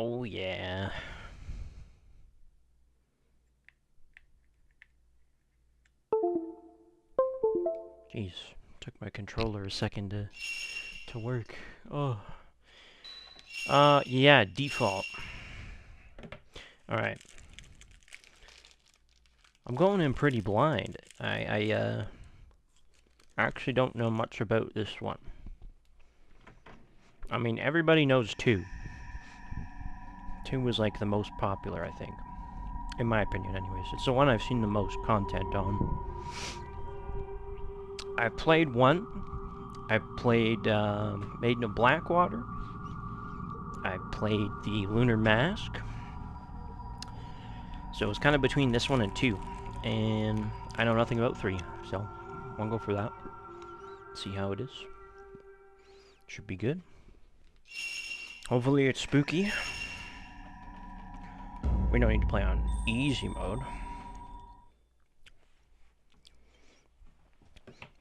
Oh yeah. Jeez, took my controller a second to work. Oh. Yeah, default. Alright. I'm going in pretty blind. I actually don't know much about this one. I mean, everybody knows 2. 2 was like the most popular, I think. In my opinion, anyways. It's the one I've seen the most content on. I played 1. I played Maiden of Blackwater. I played the Lunar Mask. So it was kind of between this one and 2. And I know nothing about 3, so I'll go for that. See how it is. Should be good. Hopefully it's spooky. We don't need to play on easy mode.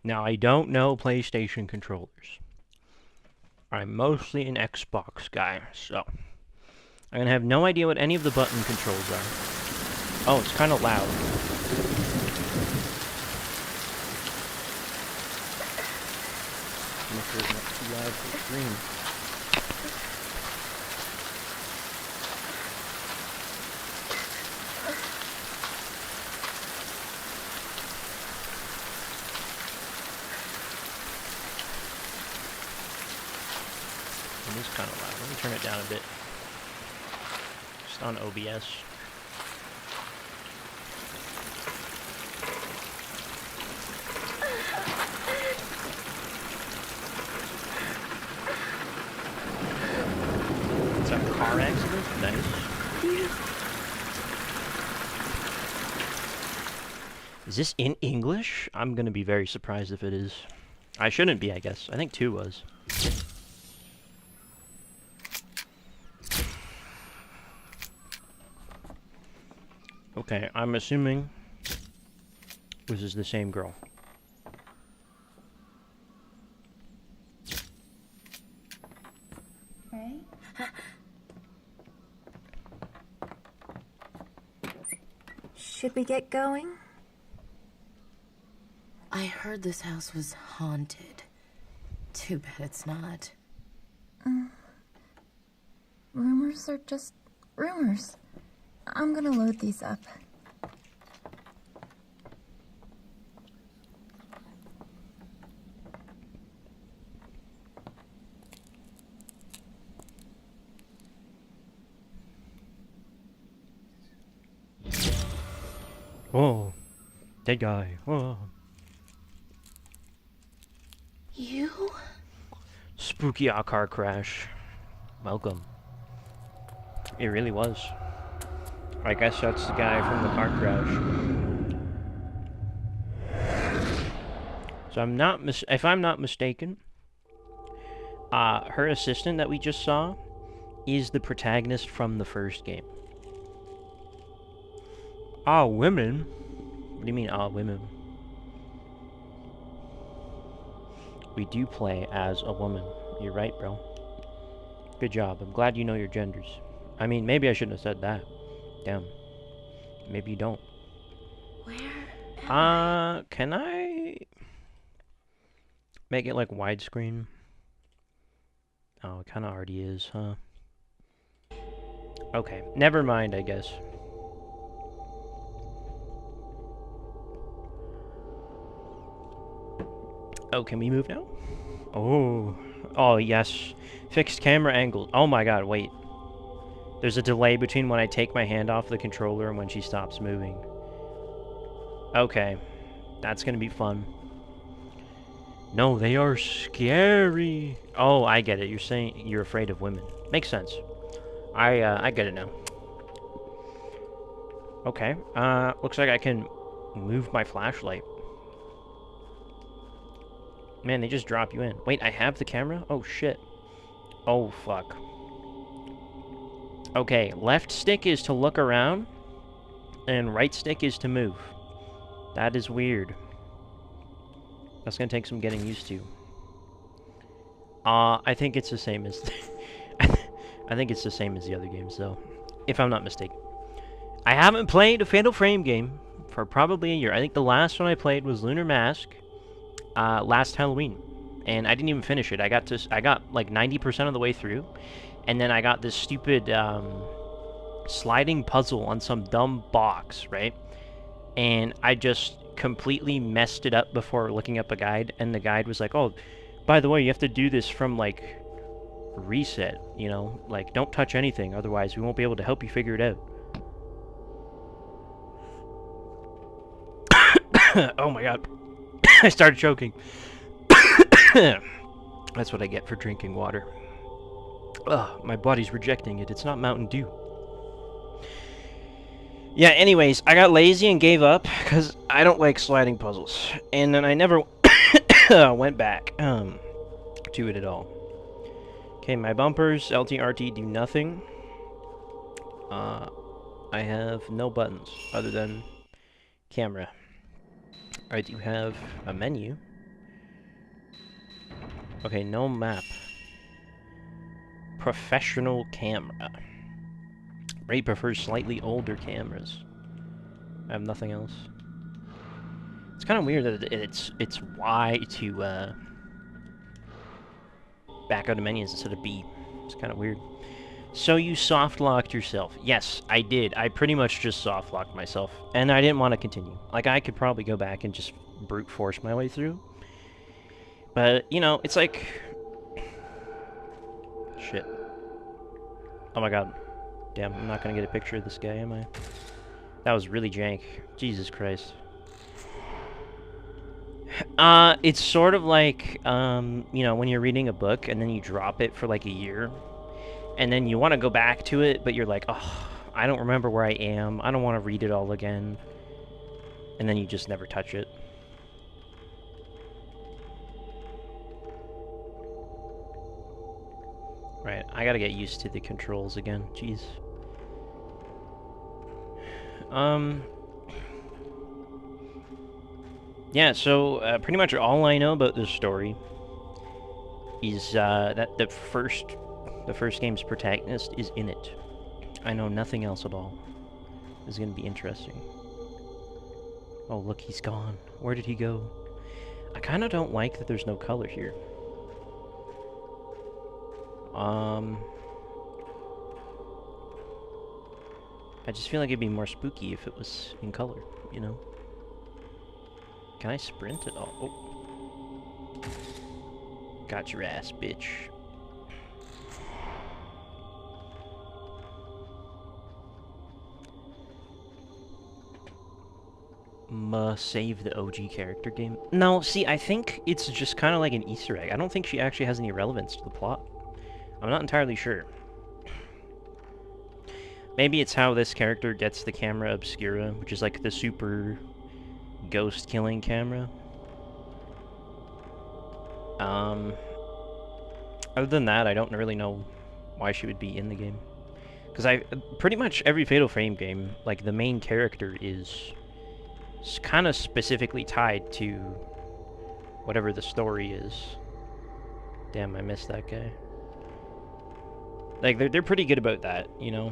Now, I don't know PlayStation controllers. I'm mostly an Xbox guy, so I'm gonna have no idea what any of the button controls are. Oh, it's kind of loud. Make sure it's not too loud for the stream. It is kind of loud. Let me turn it down a bit. Just on OBS. Is that a car accident? Nice. Is this in English? I'm gonna be very surprised if it is. I shouldn't be, I guess. I think 2 was. Okay, I'm assuming this is the same girl. Right? Should we get going? I heard this house was haunted. Too bad it's not. Rumors are just rumors. I'm gonna load these up. Whoa. Dead guy. Whoa. You? Spooky car crash. Welcome. It really was. I guess that's the guy from the car crash. So if I'm not mistaken, her assistant that we just saw is the protagonist from the first game. Ah, women? What do you mean, ah, women? We do play as a woman. You're right, bro. Good job. I'm glad you know your genders. I mean, maybe I shouldn't have said that. Damn. Maybe you don't. Where? Can I make it like widescreen? Oh, it kind of already is, huh? Okay, never mind, I guess. Oh, can we move now? Oh, yes. Fixed camera angles. Oh my god, wait. There's a delay between when I take my hand off the controller and when she stops moving. Okay. That's gonna be fun. No, they are scary. Oh, I get it. You're saying you're afraid of women. Makes sense. I get it now. Okay. Looks like I can move my flashlight. Man, they just drop you in. Wait, I have the camera? Oh, shit. Oh, fuck. Okay, left stick is to look around, and right stick is to move. That is weird. That's gonna take some getting used to. I think it's the same as... I think it's the same as the other games, though, if I'm not mistaken. I haven't played a Fatal Frame game for probably a year. I think the last one I played was Lunar Mask last Halloween, and I didn't even finish it. I got like 90% of the way through, and then I got this stupid sliding puzzle on some dumb box, right? And I just completely messed it up before looking up a guide, and the guide was like, "Oh, by the way, you have to do this from like reset, you know, like don't touch anything, otherwise we won't be able to help you figure it out." Oh my god. I started choking. That's what I get for drinking water. Ugh, my body's rejecting it. It's not Mountain Dew. Yeah, anyways, I got lazy and gave up because I don't like sliding puzzles. And then I never went back to it at all. Okay, my bumpers, LT, RT, do nothing. I have no buttons other than camera. I do have a menu. Okay, no map. Professional camera. Ray prefers slightly older cameras. I have nothing else. It's kind of weird that it's Y to back out of menus instead of B. It's kind of weird. So you soft-locked yourself. Yes, I did. I pretty much just soft-locked myself. And I didn't want to continue. Like, I could probably go back and just brute force my way through. But, you know, it's like... Shit. Oh my god. Damn, I'm not gonna get a picture of this guy, am I? That was really jank. Jesus Christ. It's sort of like, you know, when you're reading a book and then you drop it for like a year. And then you want to go back to it, but you're like, oh, I don't remember where I am. I don't want to read it all again. And then you just never touch it. Right, I gotta get used to the controls again. Jeez. Yeah, so pretty much all I know about this story is that the first game's protagonist is in it. I know nothing else at all. This is gonna be interesting. Oh, look, he's gone. Where did he go? I kind of don't like that there's no color here. I just feel like it'd be more spooky if it was in color, you know? Can I sprint at all? Oh. Got your ass, bitch. Save the OG character game. No, see, I think it's just kind of like an Easter egg. I don't think she actually has any relevance to the plot. I'm not entirely sure. Maybe it's how this character gets the camera obscura, which is like the super ghost-killing camera. Other than that, I don't really know why she would be in the game. Because pretty much every Fatal Frame game, like, the main character is kind of specifically tied to whatever the story is. Damn, I missed that guy. Like, they're pretty good about that, you know?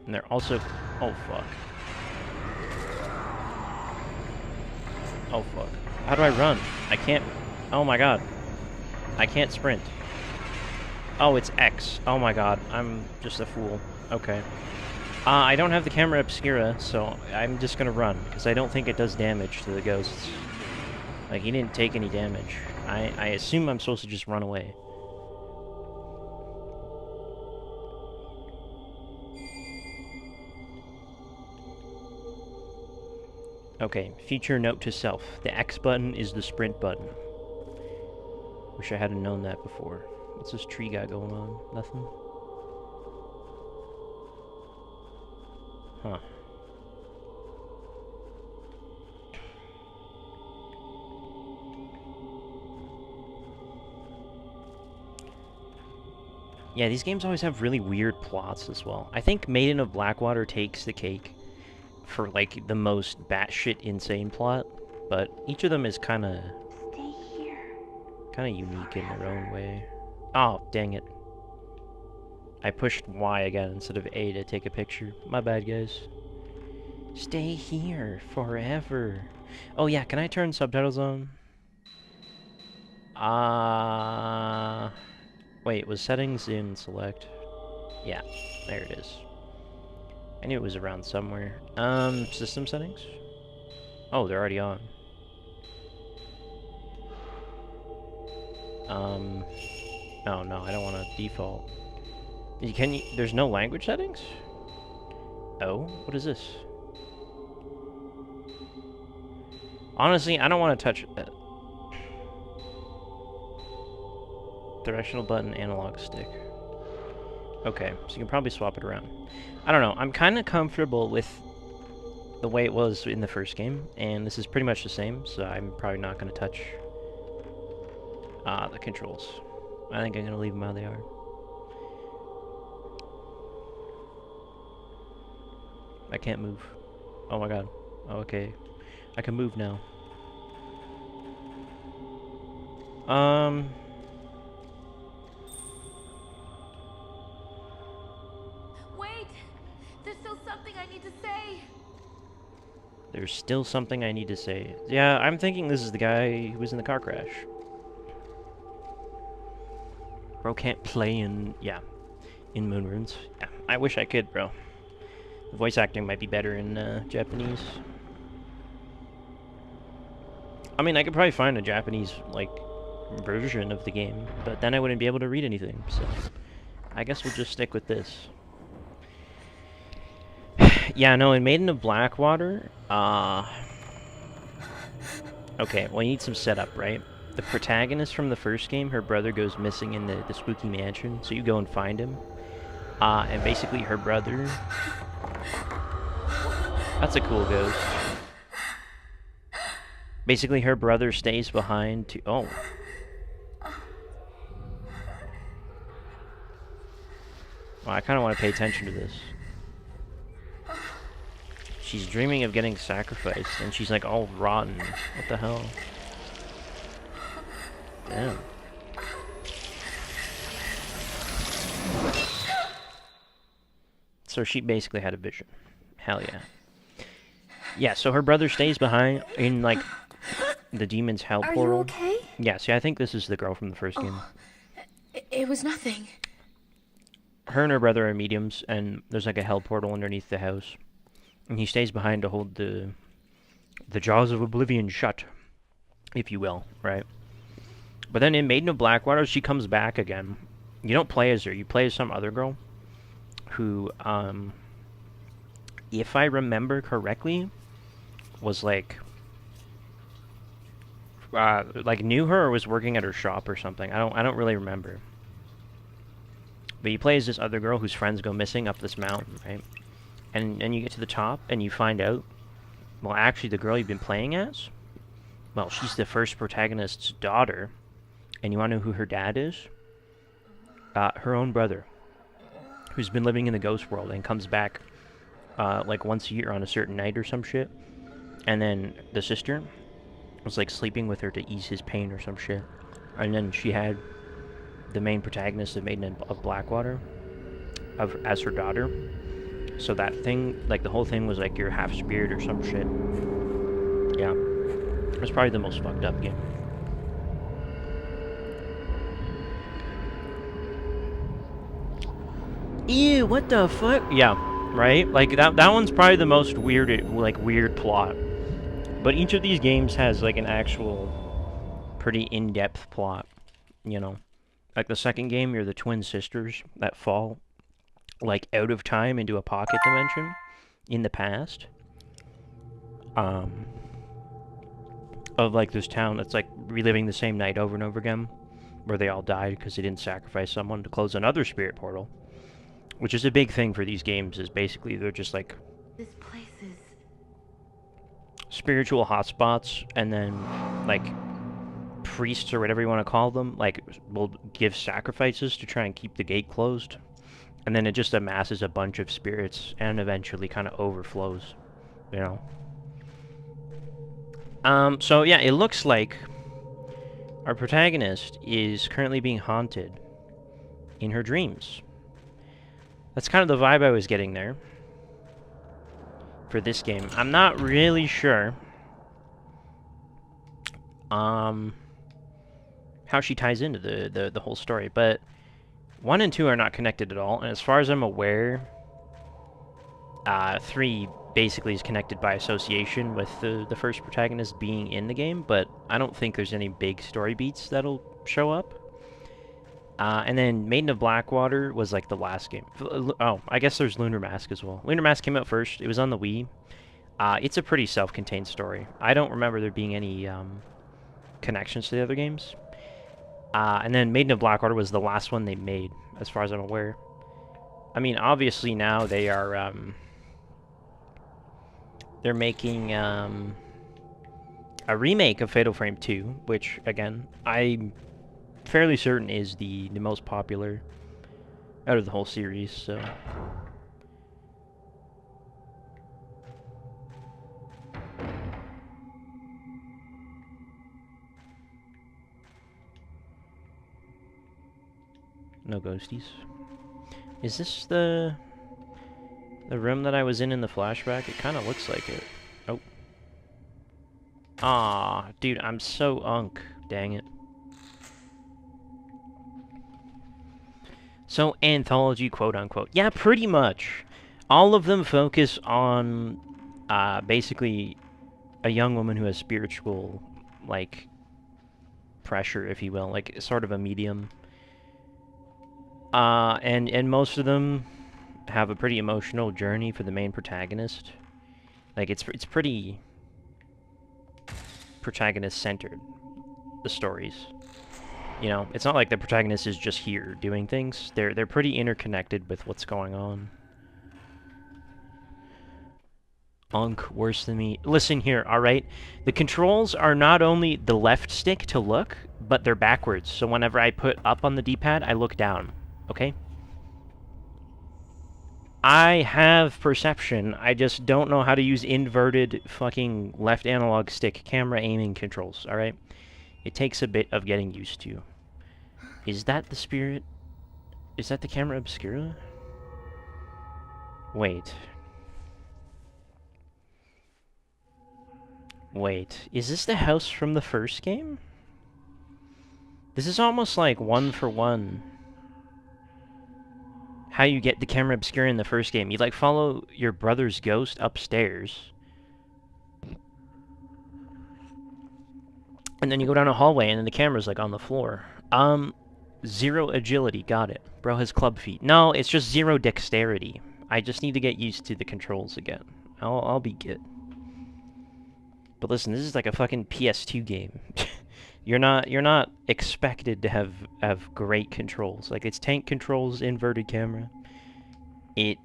And they're also... Oh, fuck. Oh, fuck. How do I run? I can't... Oh, my god. I can't sprint. Oh, it's X. Oh, my god. I'm just a fool. Okay. I don't have the camera obscura, so I'm just gonna run, because I don't think it does damage to the ghosts. Like, he didn't take any damage. I assume I'm supposed to just run away. Okay, feature note to self. The X button is the sprint button. Wish I hadn't known that before. What's this tree guy going on? Nothing? Huh. Yeah, these games always have really weird plots as well. I think Maiden of Blackwater takes the cake for, like, the most batshit insane plot, but each of them is kind of unique in their own way. Oh, dang it. I pushed Y again instead of A to take a picture. My bad, guys. Stay here forever. Oh yeah, can I turn subtitles on? Wait, was settings in select? Yeah, there it is. I knew it was around somewhere. System settings? Oh, they're already on. Oh no, I don't want to default. There's no language settings? Oh, what is this? Honestly, I don't want to touch it. Directional button, analog stick. Okay, so you can probably swap it around. I don't know, I'm kind of comfortable with the way it was in the first game, and this is pretty much the same, so I'm probably not going to touch the controls. I think I'm going to leave them how they are. I can't move. Oh my god. Okay. I can move now. Wait! There's still something I need to say. There's still something I need to say. Yeah, I'm thinking this is the guy who was in the car crash. Bro can't play in, yeah, in Moon Runes. Yeah, I wish I could, bro. The voice acting might be better in Japanese. I mean, I could probably find a Japanese, like, version of the game, but then I wouldn't be able to read anything, so I guess we'll just stick with this. Yeah, no, in Maiden of Blackwater, okay, well, you need some setup, right? The protagonist from the first game, her brother goes missing in the spooky mansion, so you go and find him. And basically her brother... That's a cool ghost. Basically her brother stays behind to... Oh. Well, I kind of want to pay attention to this. She's dreaming of getting sacrificed, and she's like all rotten. What the hell? Damn. So she basically had a vision. Hell yeah. Yeah, so her brother stays behind in, like, the demon's hell portal. Are you okay? Yeah, see, I think this is the girl from the first game. It was nothing. Her and her brother are mediums, and there's, like, a hell portal underneath the house. And he stays behind to hold the jaws of oblivion shut, if you will, right? But then in Maiden of Blackwater, she comes back again. You don't play as her, you play as some other girl who, if I remember correctly, was like knew her or was working at her shop or something. I don't really remember. But you play as this other girl whose friends go missing up this mountain, right? And you get to the top and you find out, well, actually the girl you've been playing as, well, she's the first protagonist's daughter. And you want to know who her dad is? Her own brother, who's been living in the ghost world and comes back like once a year on a certain night or some shit. And then the sister was like sleeping with her to ease his pain or some shit. And then she had the main protagonist of Maiden of Blackwater as her daughter. So that thing, like the whole thing was like you're half spirit or some shit. Yeah. It was probably the most fucked up game. Ew, what the fuck? Yeah, right? Like, that one's probably the most weird plot. But each of these games has, like, an actual pretty in-depth plot, you know? Like, the second game, you're the twin sisters that fall, like, out of time into a pocket dimension in the past. Of, like, this town that's, like, reliving the same night over and over again, where they all died because they didn't sacrifice someone to close another spirit portal. Which is a big thing for these games, is basically they're just like This place is spiritual hotspots, and then like priests or whatever you want to call them, like will give sacrifices to try and keep the gate closed, and then it just amasses a bunch of spirits and eventually kind of overflows, you know. So yeah, it looks like our protagonist is currently being haunted in her dreams. That's kind of the vibe I was getting there for this game. I'm not really sure how she ties into the whole story, but 1 and 2 are not connected at all, and as far as I'm aware, 3 basically is connected by association with the first protagonist being in the game, but I don't think there's any big story beats that'll show up. And then Maiden of Blackwater was like the last game. Oh, I guess there's Lunar Mask as well. Lunar Mask came out first. It was on the Wii. It's a pretty self-contained story. I don't remember there being any connections to the other games. And then Maiden of Blackwater was the last one they made, as far as I'm aware. I mean, obviously now they are they're making a remake of Fatal Frame 2, which again I'm fairly certain is the most popular out of the whole series. So. No ghosties. Is this the room that I was in the flashback? It kind of looks like it. Oh. Ah, dude, I'm so unk. Dang it. So, anthology, quote-unquote. Yeah, pretty much. All of them focus on, basically, a young woman who has spiritual, like, pressure, if you will. Like, sort of a medium. And most of them have a pretty emotional journey for the main protagonist. Like, it's pretty protagonist-centered, the stories. You know, it's not like the protagonist is just here doing things. They're pretty interconnected with what's going on. Unk, worse than me. Listen here, alright? The controls are not only the left stick to look, but they're backwards. So whenever I put up on the D-pad, I look down. Okay? I have perception. I just don't know how to use inverted fucking left analog stick camera aiming controls, alright? It takes a bit of getting used to. Is that the spirit? Is that the camera obscura? Wait. Wait. Is this the house from the first game? This is almost like 1-for-1. How you get the camera obscura in the first game. You, like, follow your brother's ghost upstairs. And then you go down a hallway, and then the camera's, like, on the floor. 0 agility. Got it. Bro has club feet. No, it's just 0 dexterity. I just need to get used to the controls again. I'll be good. But listen, this is like a fucking PS2 game. You're not expected to have great controls. Like, it's tank controls, inverted camera. It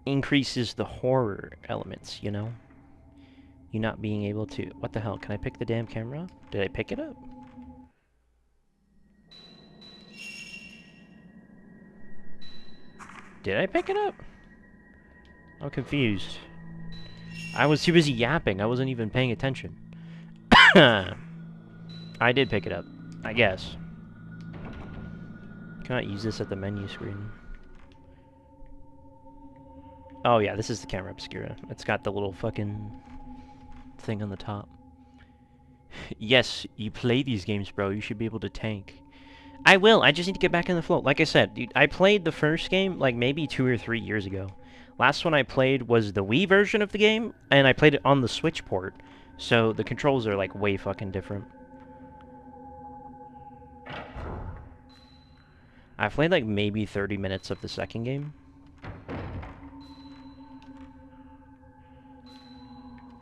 increases the horror elements, you know? You not being able to... What the hell? Can I pick the damn camera up? Did I pick it up? Did I pick it up? I'm confused. I was too busy yapping. I wasn't even paying attention. I did pick it up, I guess. Cannot use this at the menu screen. Oh yeah, this is the camera obscura. It's got the little fucking thing on the top. Yes, you play these games, bro. You should be able to tank. I will. I just need to get back in the flow. Like I said, dude, I played the first game like maybe 2 or 3 years ago. Last one I played was the Wii version of the game, and I played it on the Switch port. So the controls are like way fucking different. I played like maybe 30 minutes of the second game.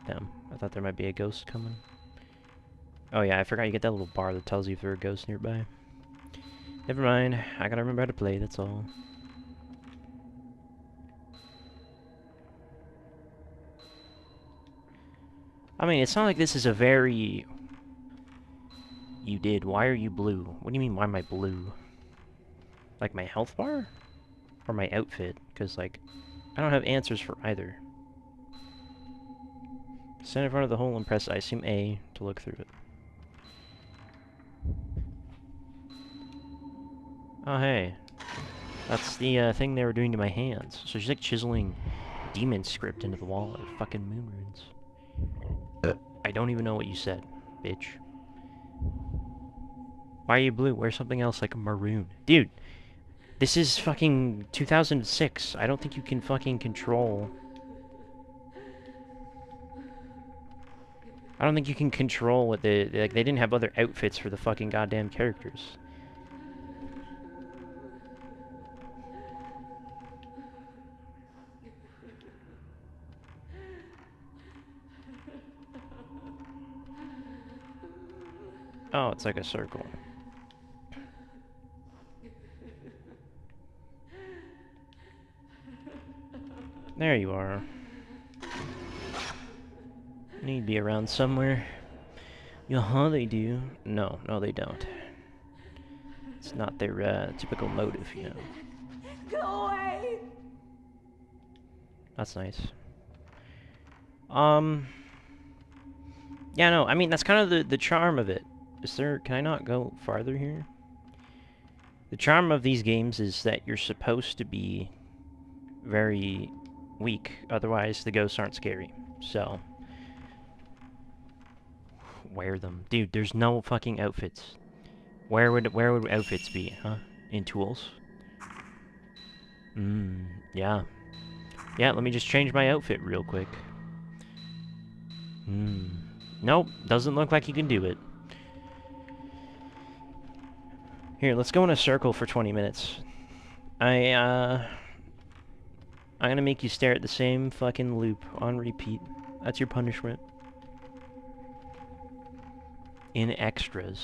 Damn, I thought there might be a ghost coming. Oh yeah, I forgot you get that little bar that tells you if there's a ghost nearby. Never mind, I gotta remember how to play, that's all. I mean, it's not like this is a very... You did. Why are you blue? What do you mean, why am I blue? Like my health bar? Or my outfit? Because, like, I don't have answers for either. Stand in front of the hole and press, I assume, A to look through it. Oh, hey. That's the thing they were doing to my hands. So she's like chiseling demon script into the wall or fucking moon runes. I don't even know what you said, bitch. Why are you blue? Wear something else like maroon. Dude, this is fucking 2006. I don't think you can fucking control... I don't think you can control what like, they didn't have other outfits for the fucking goddamn characters. Oh, it's like a circle. There you are. Need to be around somewhere. Yeah, they do. No, they don't. It's not their typical motive, you know. Go away! That's nice. Yeah, no, I mean, that's kind of the charm of it. Can I not go farther here? The charm of these games is that you're supposed to be very weak, otherwise the ghosts aren't scary. So, wear them. Dude, there's no fucking outfits. Where would outfits be, huh? In tools? Yeah. Yeah, let me just change my outfit real quick. Nope, doesn't look like you can do it. Here, let's go in a circle for 20 minutes. I'm gonna make you stare at the same fucking loop on repeat. That's your punishment. In extras.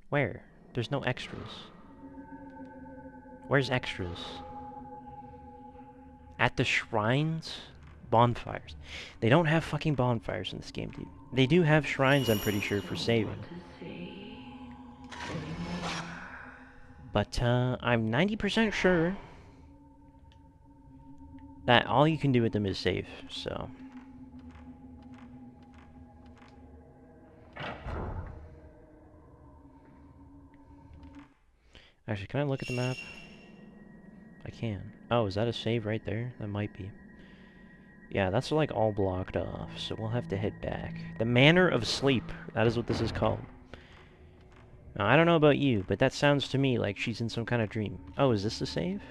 Where? There's no extras. Where's extras? At the shrines? Bonfires. They don't have fucking bonfires in this game, dude. They do have shrines, I'm pretty sure, for saving. But, I'm 90% sure that all you can do with them is save, so... Actually, can I look at the map? I can. Oh, is that a save right there? That might be. Yeah, that's like all blocked off, so we'll have to head back. The Manor of Sleep. That is what this is called. Now, I don't know about you, but that sounds to me like she's in some kind of dream. Oh, is this the save?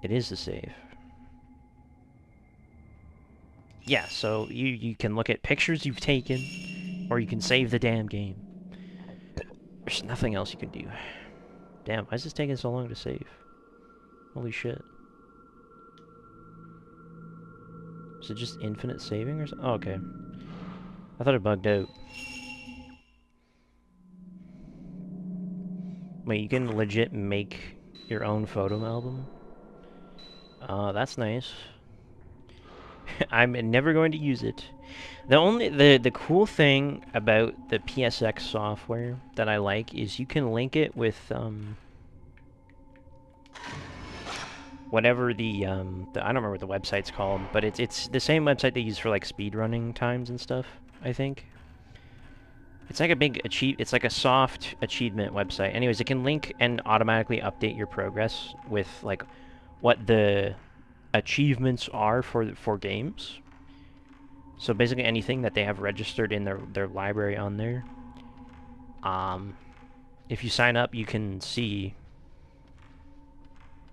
It is the save. Yeah, so you can look at pictures you've taken, or you can save the damn game. There's nothing else you can do. Damn, why is this taking so long to save? Holy shit. Is it just infinite saving or something? Oh, okay. I thought it bugged out. Wait, you can legit make your own photo album? That's nice. I'm never going to use it. The cool thing about the PSX software that I like is you can link it with whatever the I don't remember what the website's called, but it's the same website they use for like speedrunning times and stuff, I think. It's like a big it's like a soft achievement website. Anyways, it can link and automatically update your progress with like what the achievements are for games. So basically anything that they have registered in their library on there. If you sign up, you can see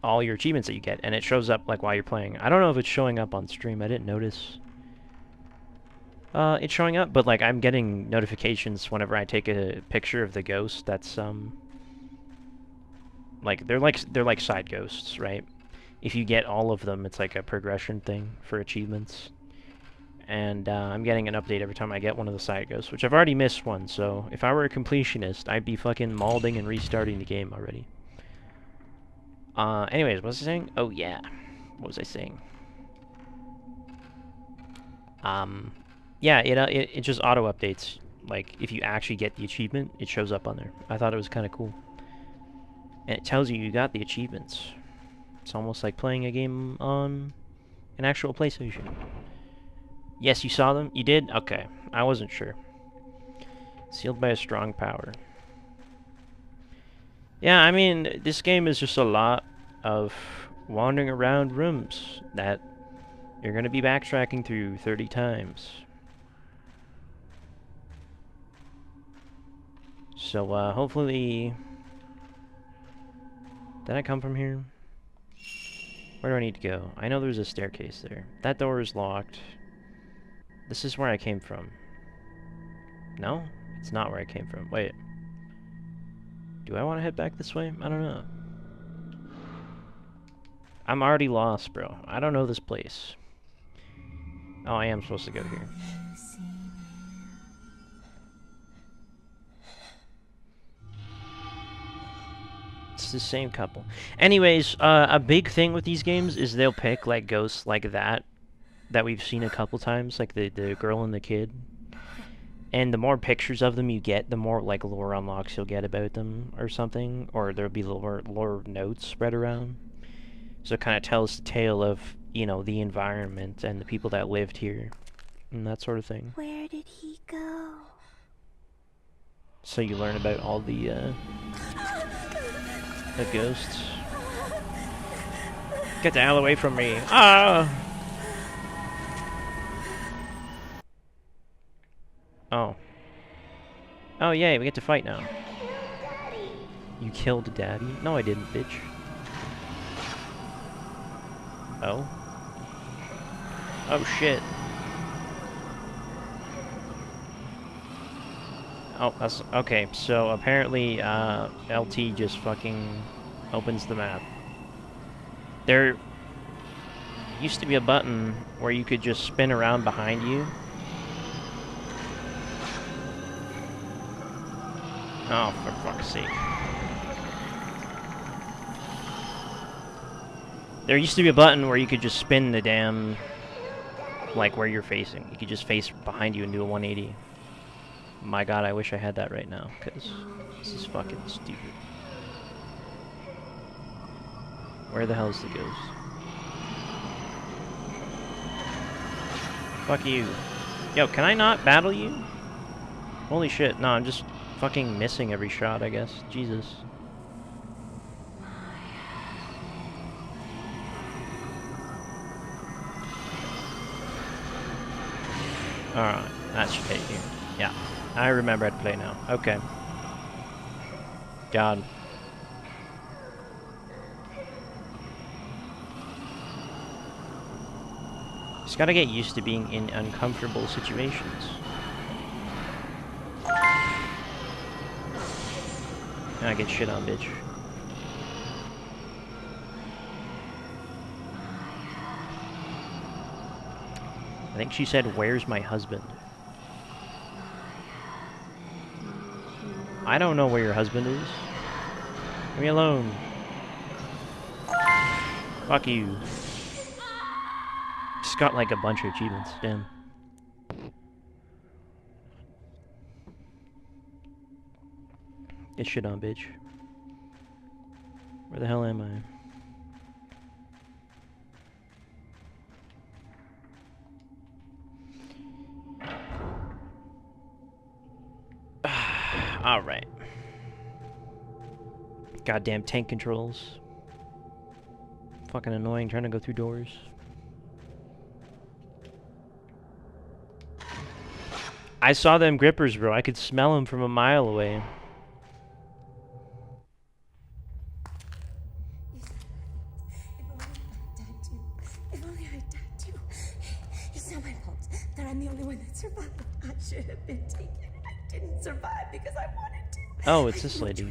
all your achievements that you get, and it shows up like while you're playing. I don't know if it's showing up on stream. I didn't notice. It's showing up, but like I'm getting notifications whenever I take a picture of the ghost. That's like they're like side ghosts, right? If you get all of them, it's like a progression thing for achievements. And I'm getting an update every time I get one of the side ghosts, which I've already missed one, so if I were a completionist, I'd be fucking molding and restarting the game already. Anyways, what was I saying? Oh, yeah. What was I saying? Yeah, it just auto-updates. Like, if you actually get the achievement, it shows up on there. I thought it was kind of cool. And it tells you got the achievements. It's almost like playing a game on an actual PlayStation. Yes, you saw them? You did? Okay. I wasn't sure. Sealed by a strong power. Yeah, I mean, this game is just a lot of wandering around rooms that you're going to be backtracking through 30 times. So, hopefully... Did I come from here? Where do I need to go? I know there's a staircase there. That door is locked. This is where I came from. No? It's not where I came from. Wait. Do I want to head back this way? I don't know. I'm already lost, bro. I don't know this place. Oh, I am supposed to go here. It's the same couple. Anyways, a big thing with these games is they'll pick, like, ghosts like that we've seen a couple times, like the girl and the kid. And the more pictures of them you get, the more, like, lore unlocks you'll get about them or something. Or there'll be lore notes spread around. So it kind of tells the tale of, you know, the environment and the people that lived here. And that sort of thing. Where did he go? So you learn about all the ghosts. Get the hell away from me. Ah! Oh. Oh, yay, we get to fight now. You killed Daddy? No, I didn't, bitch. Oh. Oh, shit. Oh, that's... Okay, so apparently, LT just fucking opens the map. There used to be a button where you could just spin around behind you. Oh, for fuck's sake. There used to be a button where you could just spin the damn... like, where you're facing. You could just face behind you and do a 180. My god, I wish I had that right now, because this is fucking stupid. Where the hell is the ghost? Fuck you. Yo, can I not battle you? Holy shit, no, I'm just fucking missing every shot, I guess. Jesus. Alright, that should take you. Yeah, I remember how to play now. Okay. God. Just gotta get used to being in uncomfortable situations. I get shit on, bitch. I think she said, "Where's my husband?" I don't know where your husband is. Leave me alone. Fuck you. Just got like a bunch of achievements, damn. Get shit on, bitch. Where the hell am I? Alright. Goddamn tank controls. Fucking annoying trying to go through doors. I saw them grippers, bro. I could smell them from a mile away. If only I died too. It's not my fault that I'm the only one that survived. I should have been taken. I didn't survive because I wanted to. Oh, it's this lady. If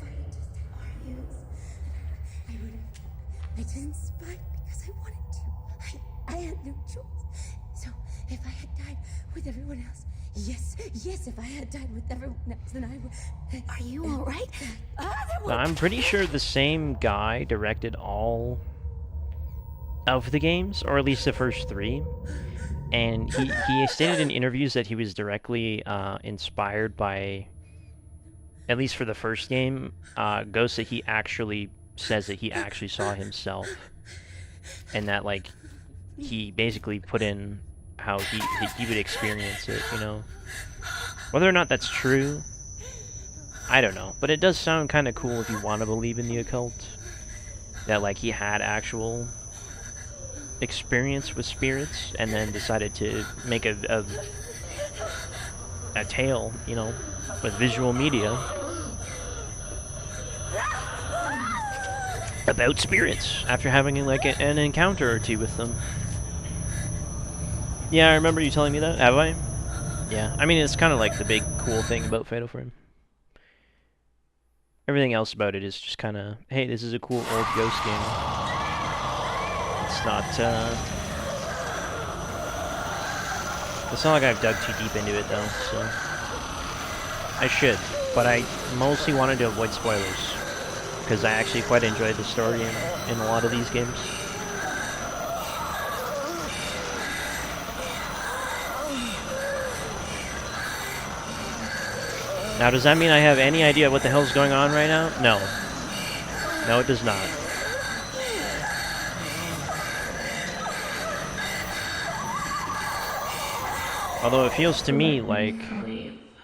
I had just I would have. I didn't survive because I wanted to. I had no choice. So if I had died with everyone else, yes, if I had died with everyone else, then I would. Are you alright? I'm pretty sure the same guy directed all of the games, or at least the first 3. And he stated in interviews that he was directly inspired by, at least for the first game, ghosts that he actually says that he actually saw himself. And that, like, he basically put in how he would experience it, you know? Whether or not that's true, I don't know, but it does sound kind of cool if you want to believe in the occult. That, like, he had actual experience with spirits and then decided to make a tale, you know, with visual media about spirits after having, like, an encounter or two with them. Yeah, I remember you telling me that. Have I? Yeah, I mean, it's kind of like the big cool thing about Fatal Frame. Everything else about it is just kind of, hey, this is a cool old ghost game. It's not like I've dug too deep into it, though, so... I should, but I mostly wanted to avoid spoilers, because I actually quite enjoyed the story in a lot of these games. Now, does that mean I have any idea what the hell's going on right now? No. No, it does not. Although it feels to me like...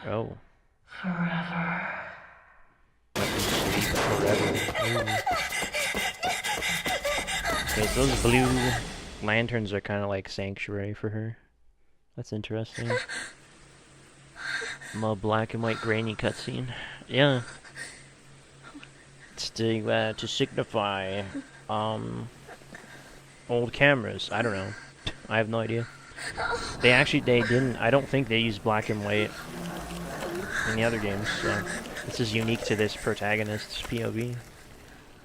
Oh. Forever. Let me sleep forever. Okay, so those blue lanterns are kind of like sanctuary for her. That's interesting. A black and white grainy cutscene. Yeah. It's to signify, old cameras. I don't know. I have no idea. They didn't, I don't think they used black and white in the other games, so this is unique to this protagonist's POV.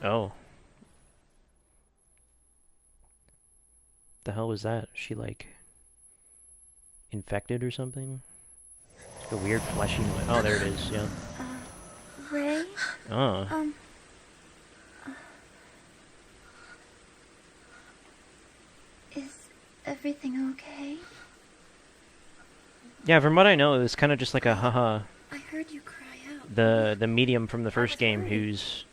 Oh. The hell was that? Is she, like, infected or something? It's like a weird fleshy noise. Oh, there it is, yeah. Ray? Oh. Is everything okay? Yeah, from what I know, it's kind of just like a haha. I heard you cry out. The medium from the first game who's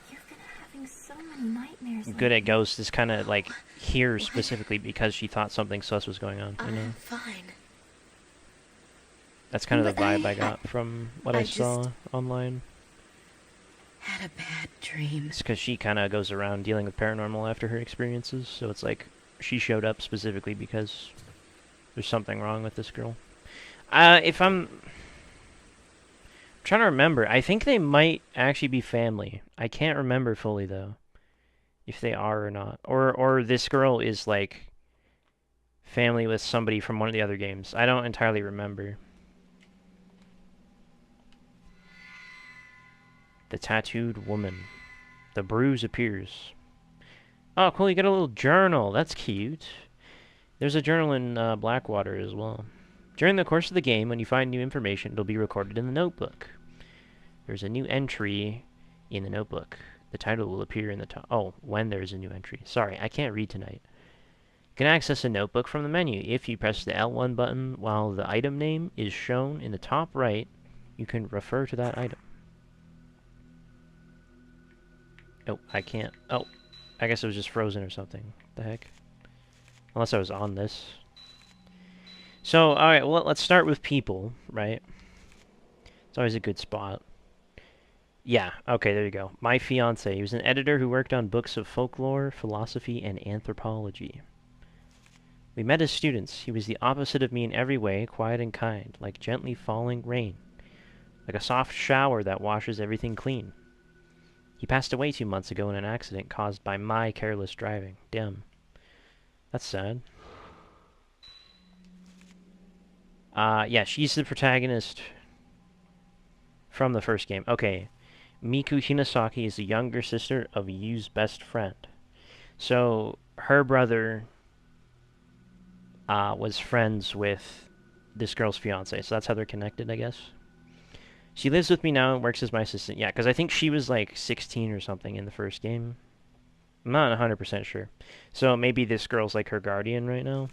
You've been having so many nightmares. good at ghosts is kind of like here specifically because she thought something sus was going on, you know? I'm fine. That's kind of the But vibe I got from what I saw online. Had a bad dream. It's because she kind of goes around dealing with paranormal after her experiences, so it's like she showed up specifically because there's something wrong with this girl. If I'm trying to remember, I think they might actually be family. I can't remember fully, though, if they are or not. Or this girl is, like, family with somebody from one of the other games. I don't entirely remember. The tattooed woman. The bruise appears. Oh, cool, you get a little journal. That's cute. There's a journal in Blackwater as well. During the course of the game, when you find new information, it'll be recorded in the notebook. There's a new entry in the notebook. The title will appear in the top. Oh, when there's a new entry. Sorry, I can't read tonight. You can access a notebook from the menu. If you press the L1 button while the item name is shown in the top right, you can refer to that item. Oh, I can't. Oh, I guess it was just frozen or something. What the heck? Unless I was on this. So, alright, well, let's start with people, right? It's always a good spot. Yeah, okay, there you go. My fiancé. He was an editor who worked on books of folklore, philosophy, and anthropology. We met as students. He was the opposite of me in every way, quiet and kind, like gently falling rain, like a soft shower that washes everything clean. He passed away 2 months ago in an accident caused by my careless driving. Damn. That's sad. Yeah, she's the protagonist from the first game. Okay. Miku Hinasaki is the younger sister of Yu's best friend. So, her brother was friends with this girl's fiance, so that's how they're connected, I guess. She lives with me now and works as my assistant. Yeah, because I think she was like 16 or something in the first game. I'm not 100% sure. So maybe this girl's like her guardian right now.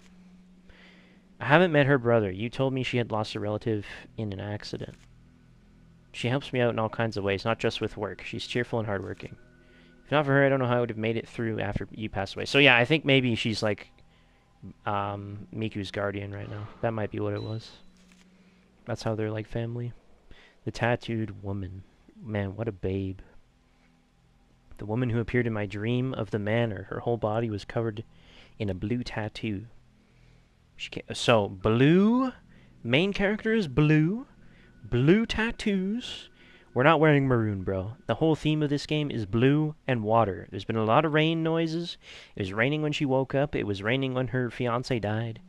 I haven't met her brother. You told me she had lost a relative in an accident. She helps me out in all kinds of ways, not just with work. She's cheerful and hardworking. If not for her, I don't know how I would have made it through after you passed away. So yeah, I think maybe she's like Miku's guardian right now. That might be what it was. That's how they're like family. The tattooed woman. Man, what a babe. The woman who appeared in my dream of the manor, her whole body was covered in a blue tattoo. So, blue, main character is blue, blue tattoos. We're not wearing maroon, bro. The whole theme of this game is blue and water. There's been a lot of rain noises. It was raining when she woke up. It was raining when her fiance died.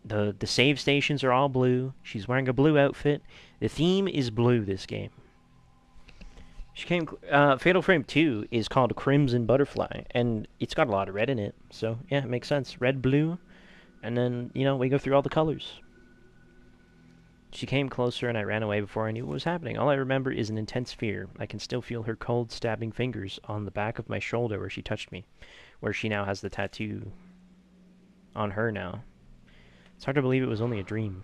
The save stations are all blue. She's wearing a blue outfit. The theme is blue this game. She came. Fatal Frame 2 is called Crimson Butterfly, and it's got a lot of red in it. So yeah, it makes sense. Red, blue, and then we go through all the colors. She came closer, and I ran away before I knew what was happening. All I remember is an intense fear. I can still feel her cold, stabbing fingers on the back of my shoulder where she touched me, where she now has the tattoo on her now. It's hard to believe it was only a dream.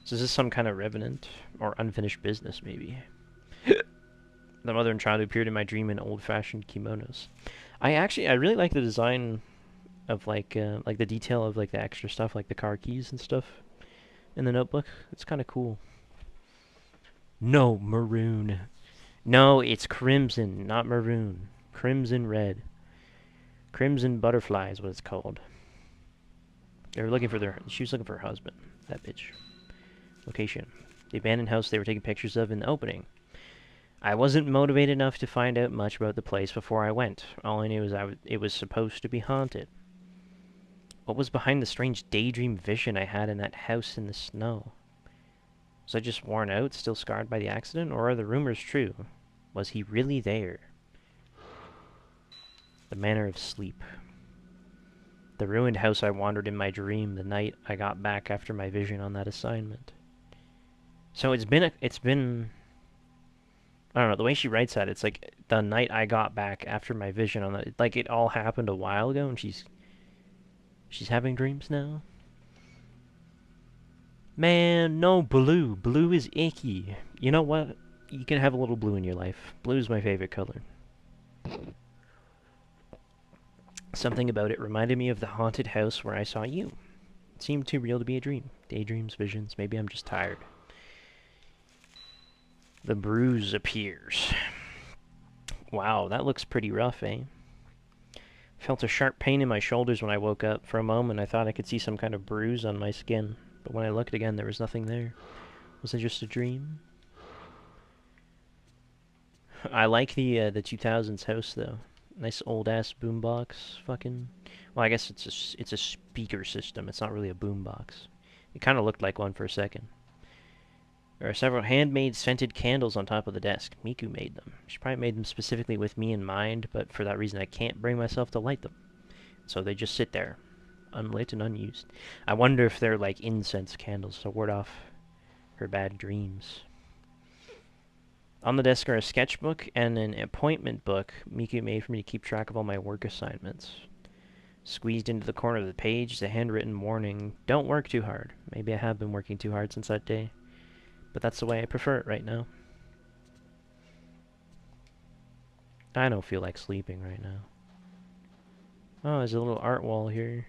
So is this some kind of revenant or unfinished business, maybe? The mother and child appeared in my dream in old-fashioned kimonos. I really like the design of like the detail of like the extra stuff, like the car keys and stuff in the notebook. It's kind of cool. No, maroon. No, it's crimson, not maroon. Crimson red. Crimson butterfly is what it's called. They were looking for she was looking for her husband. That bitch. Location. The abandoned house they were taking pictures of in the opening. I wasn't motivated enough to find out much about the place before I went. All I knew is it was supposed to be haunted. What was behind the strange daydream vision I had in that house in the snow? Was I just worn out, still scarred by the accident, or are the rumors true? Was he really there? The Manor of Sleep. The ruined house I wandered in my dream the night I got back after my vision on that assignment. So it's been I don't know, the way she writes that, it's like the night I got back after my vision on that, like it all happened a while ago and she's having dreams now. Man, no blue. Blue is icky. You know what? You can have a little blue in your life. Blue is my favorite color. Something about it reminded me of the haunted house where I saw you. It seemed too real to be a dream. Daydreams, visions, maybe I'm just tired. The bruise appears. Wow, that looks pretty rough, eh? Felt a sharp pain in my shoulders when I woke up. For a moment, I thought I could see some kind of bruise on my skin. But when I looked again, there was nothing there. Was it just a dream? I like the 2000s house, though. Nice old-ass boombox, fucking... Well, I guess it's a speaker system. It's not really a boombox. It kind of looked like one for a second. There are several handmade scented candles on top of the desk. Miku made them. She probably made them specifically with me in mind, but for that reason I can't bring myself to light them. So they just sit there, unlit and unused. I wonder if they're like incense candles to ward off her bad dreams. On the desk are a sketchbook and an appointment book Miku made for me to keep track of all my work assignments. Squeezed into the corner of the page is a handwritten warning. Don't work too hard. Maybe I have been working too hard since that day. But that's the way I prefer it right now. I don't feel like sleeping right now. Oh, there's a little art wall here.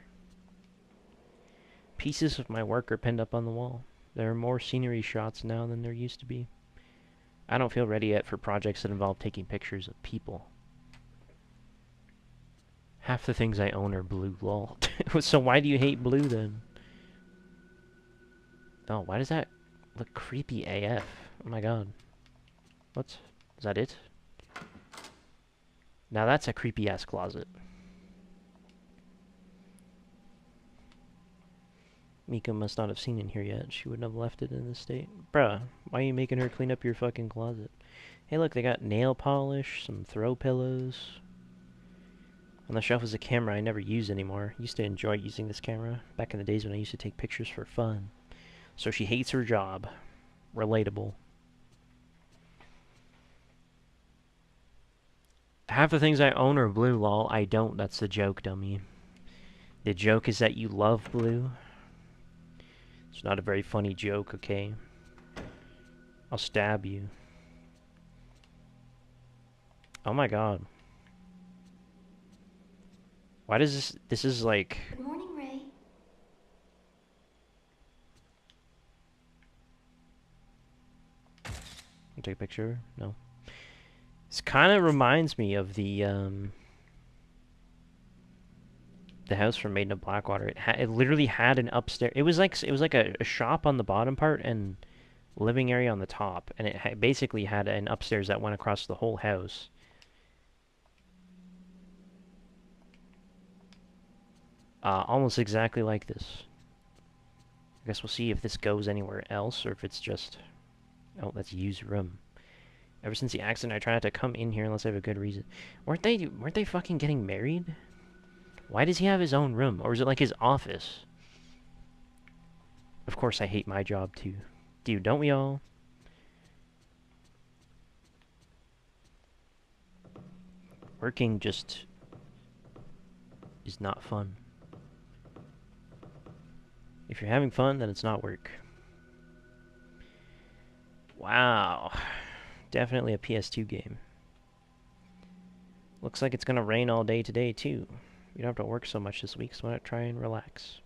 Pieces of my work are pinned up on the wall. There are more scenery shots now than there used to be. I don't feel ready yet for projects that involve taking pictures of people. Half the things I own are blue, lol. So why do you hate blue then? Oh, why does that look creepy AF? Oh my god. What? Is that it? Now that's a creepy ass closet. Mika must not have seen in here yet. She wouldn't have left it in this state. Bruh, why are you making her clean up your fucking closet? Hey look, they got nail polish, some throw pillows. On the shelf is a camera I never use anymore. Used to enjoy using this camera back in the days when I used to take pictures for fun. So she hates her job. Relatable. Half the things I own are blue, lol. I don't. That's the joke, dummy. The joke is that you love blue. It's not a very funny joke, okay? I'll stab you. Oh my god. Why does this is like... Good morning, Ray. Take a picture? No. This kind of reminds me of the house from Maiden of Blackwater. It literally had an upstairs. It was like a shop on the bottom part and living area on the top, and it basically had an upstairs that went across the whole house. Almost exactly like this. I guess we'll see if this goes anywhere else or if it's just... Oh, that's used room. Ever since the accident, I try not to come in here unless I have a good reason. Weren't they fucking getting married? Why does he have his own room? Or is it like his office? Of course I hate my job too. Dude, don't we all? Working just is not fun. If you're having fun, then it's not work. Wow. Definitely a PS2 game. Looks like it's gonna rain all day today, too. You don't have to work so much this week, so why not try and relax?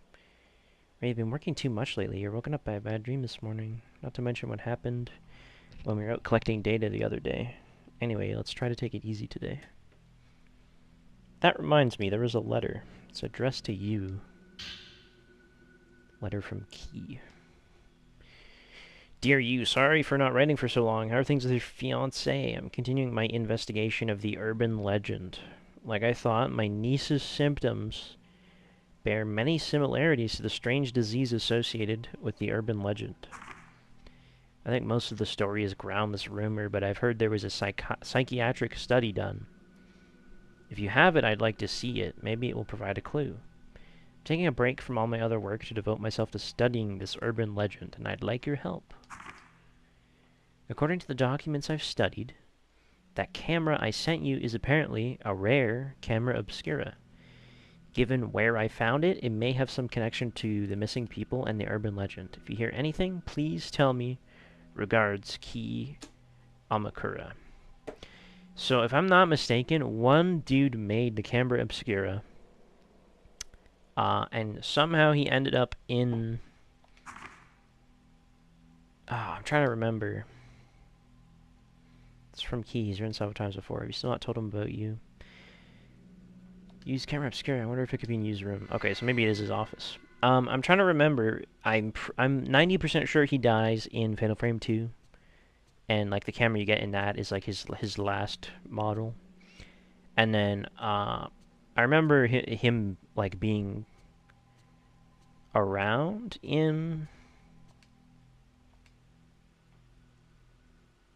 Ray, you've been working too much lately. You're woken up by a bad dream this morning. Not to mention what happened when we were out collecting data the other day. Anyway, let's try to take it easy today. That reminds me, there was a letter. It's addressed to you. Letter from Key. Dear you, sorry for not writing for so long. How are things with your fiancé? I'm continuing my investigation of the urban legend. Like I thought, my niece's symptoms bear many similarities to the strange disease associated with the urban legend. I think most of the story is groundless rumor, but I've heard there was a psychiatric study done. If you have it, I'd like to see it. Maybe it will provide a clue. I'm taking a break from all my other work to devote myself to studying this urban legend, and I'd like your help. According to the documents I've studied, that camera I sent you is apparently a rare camera obscura. Given where I found it, it may have some connection to the missing people and the urban legend. If you hear anything, please tell me. Regards, Ki Amakura. So, if I'm not mistaken, one dude made the camera obscura, and somehow he ended up in... I'm trying to remember. It's from Key. He's written several times before. Have you still not told him about you? Use camera obscura. I wonder if it could be in use room. Okay, so maybe it is his office. I'm trying to remember. I'm 90% sure he dies in Fatal Frame 2. And, like, the camera you get in that is, like, his last model. And then, I remember him, like, being around in...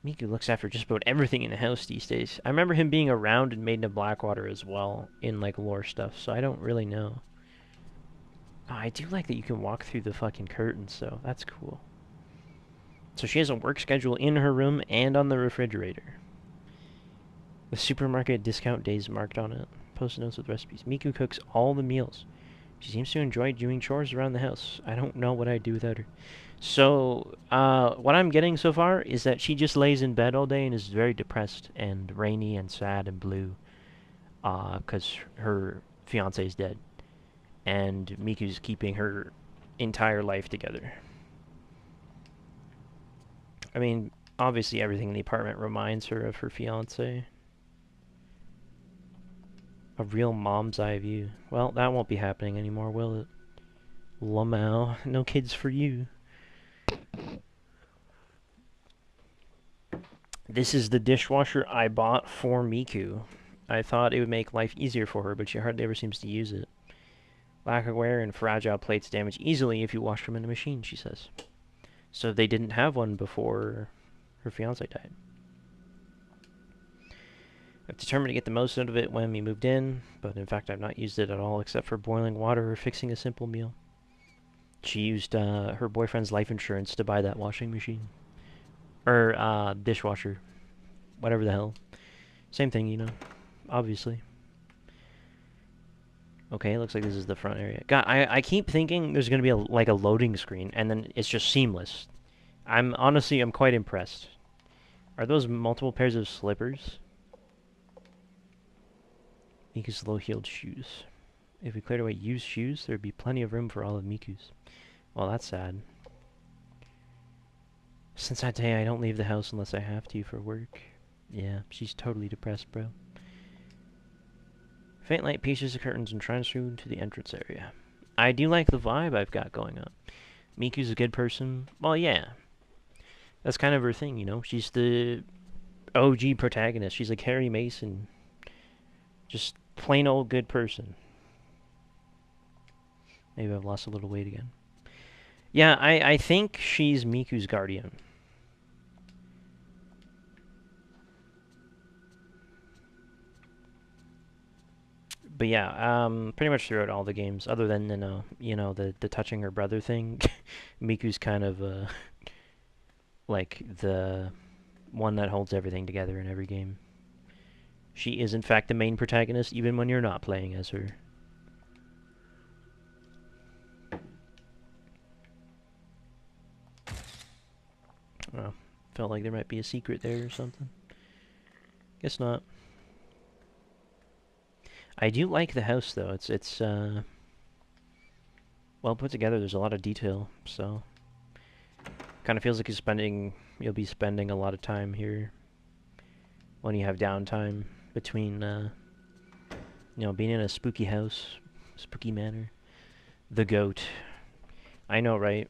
Miku looks after just about everything in the house these days. I remember him being around in Maiden of Blackwater as well, in, like, lore stuff, so I don't really know. Oh, I do like that you can walk through the fucking curtains, though. That's cool. So she has a work schedule in her room and on the refrigerator. With supermarket discount days marked on it. Post notes with recipes. Miku cooks all the meals. She seems to enjoy doing chores around the house. I don't know what I'd do without her. So, what I'm getting so far is that she just lays in bed all day and is very depressed and rainy and sad and blue. Because her fiancé is dead. And Miku's keeping her entire life together. I mean, obviously everything in the apartment reminds her of her fiancé. A real mom's eye view. Well, that won't be happening anymore, will it? Lamau, no kids for you. This is the dishwasher I bought for Miku. I thought it would make life easier for her, but she hardly ever seems to use it. Lacquerware and fragile plates damage easily if you wash them in a machine, she says. So they didn't have one before her fiancé died. I've determined to get the most out of it when we moved in, but in fact I've not used it at all except for boiling water or fixing a simple meal. She used her boyfriend's life insurance to buy that washing machine. Or dishwasher. Whatever the hell. Same thing, you know. Obviously. Okay, looks like this is the front area. God, I keep thinking there's going to be like a loading screen, and then it's just seamless. I'm quite impressed. Are those multiple pairs of slippers? Miku's low-heeled shoes. If we cleared away used shoes, there'd be plenty of room for all of Miku's. Well, that's sad. Since that day, I don't leave the house unless I have to for work. Yeah, she's totally depressed, bro. Faint light pierces the curtains and shines through to the entrance area. I do like the vibe I've got going on. Miku's a good person. Well, yeah. That's kind of her thing, you know? She's the OG protagonist. She's like Harry Mason. Just plain old good person. Maybe I've lost a little weight again. Yeah, I think she's Miku's guardian. But yeah, pretty much throughout all the games, other than the touching her brother thing, Miku's kind of like the one that holds everything together in every game. She is in fact the main protagonist, even when you're not playing as her. Oh, felt like there might be a secret there or something. Guess not. I do like the house though. It's well put together. There's a lot of detail, so kind of feels like you'll be spending a lot of time here when you have downtime between being in a spooky house, spooky manor. The goat. I know, right?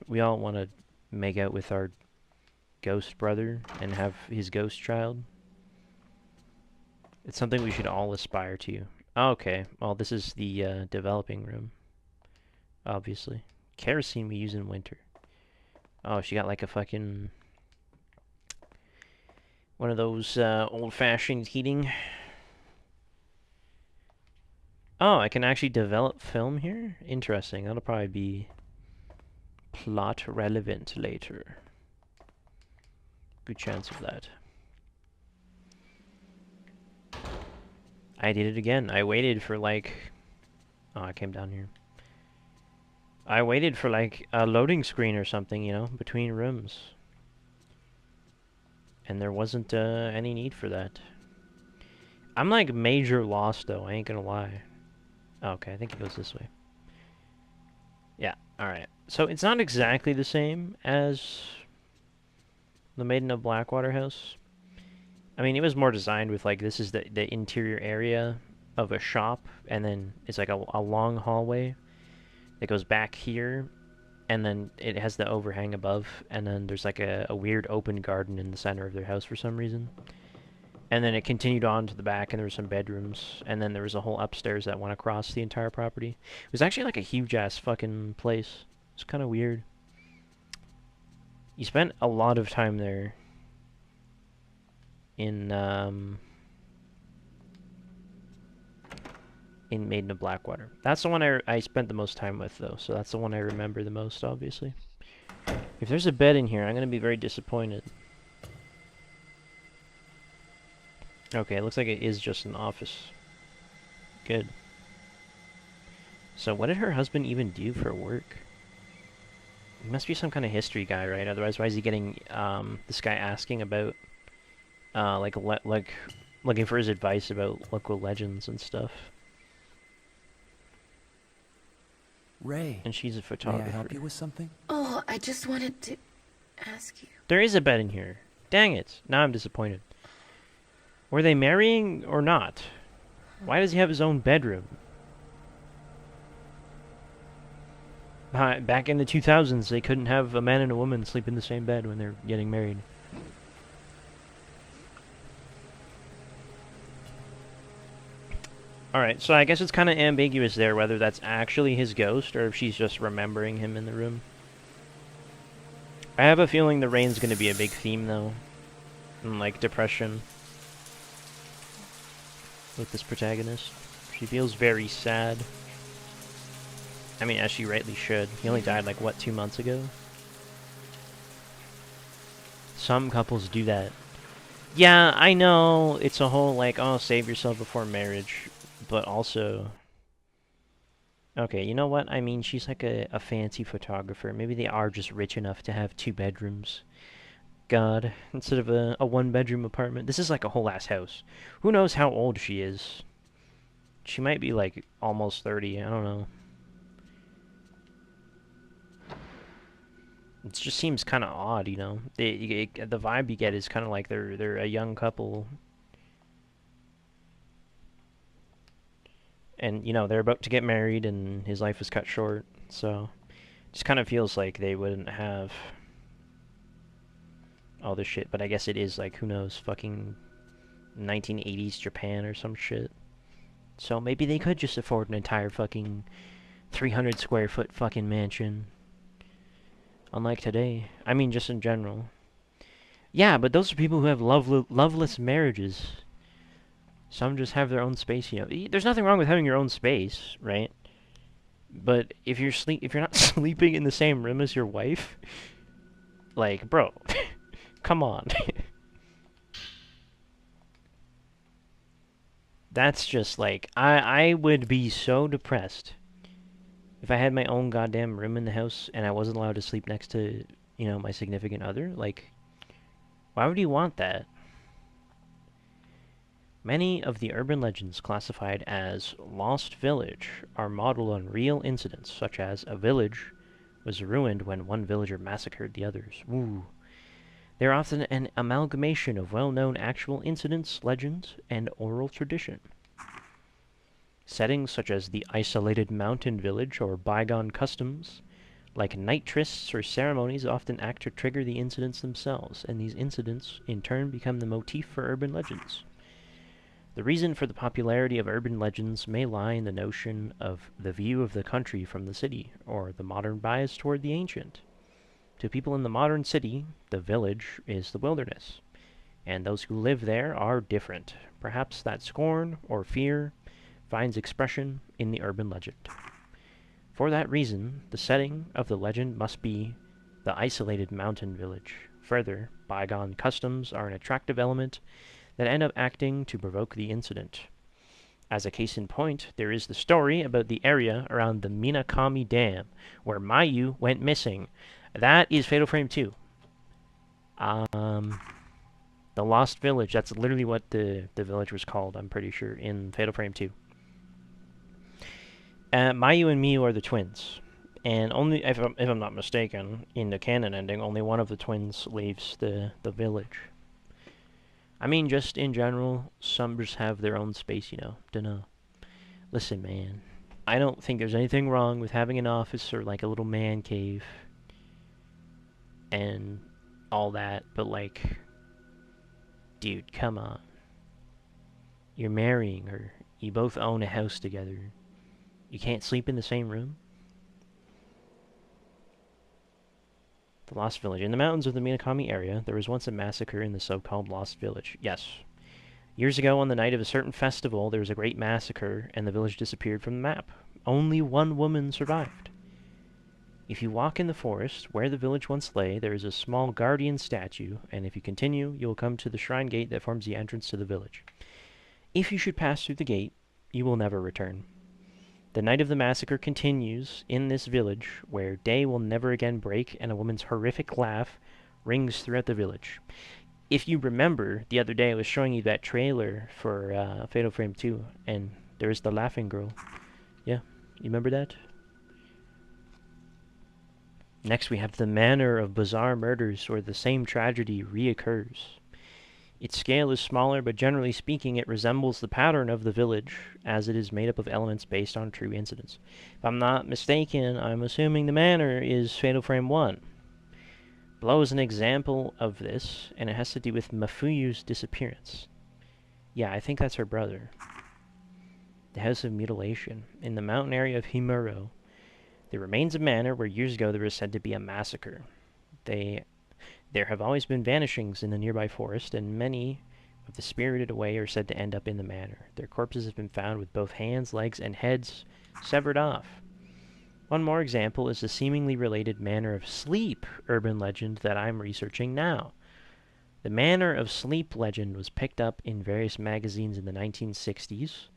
We all want to make out with our ghost brother and have his ghost child. It's something we should all aspire to. Oh, okay, well, this is the developing room, obviously. Kerosene we use in winter. Oh, she got like a fucking... one of those old-fashioned heating. Oh, I can actually develop film here? Interesting, that'll probably be plot relevant later. Good chance of that. I did it again. I waited for like... oh, I came down here. I waited for like a loading screen or something, you know, between rooms. And there wasn't any need for that. I'm like major lost though, I ain't gonna lie. Oh, okay, I think it goes this way. Yeah, alright. So it's not exactly the same as the Maiden of Blackwater house. I mean, it was more designed with like, this is the interior area of a shop, and then it's like a long hallway that goes back here, and then it has the overhang above, and then there's like a weird open garden in the center of their house for some reason. And then it continued on to the back, and there were some bedrooms, and then there was a whole upstairs that went across the entire property. It was actually like a huge-ass fucking place. It's kind of weird. You spent a lot of time there in Maiden of Blackwater. That's the one I spent the most time with, though, so that's the one I remember the most, obviously. If there's a bed in here, I'm going to be very disappointed. Okay, it looks like it is just an office. Good. So what did her husband even do for work? He must be some kind of history guy, right? Otherwise, why is he getting this guy asking about like looking for his advice about local legends and stuff? Ray, And she's a may photographer. I help you with something? Oh, I just wanted to ask you. There is a bed in here. Dang it. Now I'm disappointed. Were they marrying or not? Why does he have his own bedroom? Back in the 2000s, they couldn't have a man and a woman sleep in the same bed when they're getting married. Alright, so I guess it's kind of ambiguous there whether that's actually his ghost or if she's just remembering him in the room. I have a feeling the rain's going to be a big theme, though. And, like, depression. With this protagonist. She feels very sad. I mean, as she rightly should. He only died, like, what, 2 months ago? Some couples do that. Yeah, I know. It's a whole, like, oh, save yourself before marriage. But also... okay, you know what? I mean, she's like a fancy photographer. Maybe they are just rich enough to have 2 bedrooms. God, instead of a 1-bedroom apartment. This is like a whole-ass house. Who knows how old she is? She might be, like, almost 30. I don't know. It just seems kind of odd, you know. The vibe you get is kind of like they're a young couple, and you know they're about to get married, and his life is cut short. So, it just kind of feels like they wouldn't have all this shit. But I guess it is like, who knows, fucking 1980s Japan or some shit. So maybe they could just afford an entire fucking 300 square foot fucking mansion. Unlike today. I mean, just in general. Yeah, but those are people who have loveless marriages. Some just have their own space, you know. There's nothing wrong with having your own space, right? But if you're not sleeping in the same room as your wife, like, bro, come on. That's just like, I would be so depressed if I had my own goddamn room in the house and I wasn't allowed to sleep next to, you know, my significant other. Like, why would you want that? Many of the urban legends classified as Lost Village are modeled on real incidents, such as a village was ruined when one villager massacred the others. Ooh. They're often an amalgamation of well-known actual incidents, legends, and oral tradition. Settings such as the isolated mountain village or bygone customs, like night trysts or ceremonies, often act to trigger the incidents themselves, and these incidents, in turn, become the motif for urban legends. The reason for the popularity of urban legends may lie in the notion of the view of the country from the city, or the modern bias toward the ancient. To people in the modern city, the village is the wilderness, and those who live there are different. Perhaps that scorn or fear finds expression in the urban legend. For that reason, the setting of the legend must be the isolated mountain village. Further, bygone customs are an attractive element that end up acting to provoke the incident. As a case in point, there is the story about the area around the Minakami Dam, where Mayu went missing. That is Fatal Frame 2. The Lost Village, that's literally what the village was called, I'm pretty sure, in Fatal Frame 2. Mayu and Miyu are the twins. And only, if I'm not mistaken, in the canon ending, only one of the twins leaves the village. I mean, just in general, some just have their own space, you know. Dunno. Listen, man. I don't think there's anything wrong with having an office or, like, a little man cave. And all that, but, like, dude, come on. You're marrying her. You both own a house together. You can't sleep in the same room? The Lost Village. In the mountains of the Minakami area, there was once a massacre in the so-called Lost Village. Yes. Years ago, on the night of a certain festival, there was a great massacre, and the village disappeared from the map. Only one woman survived. If you walk in the forest, where the village once lay, there is a small guardian statue, and if you continue, you will come to the shrine gate that forms the entrance to the village. If you should pass through the gate, you will never return. The night of the massacre continues in this village, where day will never again break, and a woman's horrific laugh rings throughout the village. If you remember, the other day I was showing you that trailer for Fatal Frame 2, and there's the laughing girl. Yeah, you remember that? Next we have the manner of bizarre murders, where the same tragedy reoccurs. Its scale is smaller, but generally speaking, it resembles the pattern of the village, as it is made up of elements based on true incidents. If I'm not mistaken, I'm assuming the manor is Fatal Frame 1. Below is an example of this, and it has to do with Mafuyu's disappearance. Yeah, I think that's her brother. The House of Mutilation. In the mountain area of Himuro, there remains a manor where years ago there was said to be a massacre. There have always been vanishings in the nearby forest, and many of the spirited away are said to end up in the manor. Their corpses have been found with both hands, legs, and heads severed off. One more example is the seemingly related Manor of Sleep urban legend that I'm researching now. The Manor of Sleep legend was picked up in various magazines in the 1960s,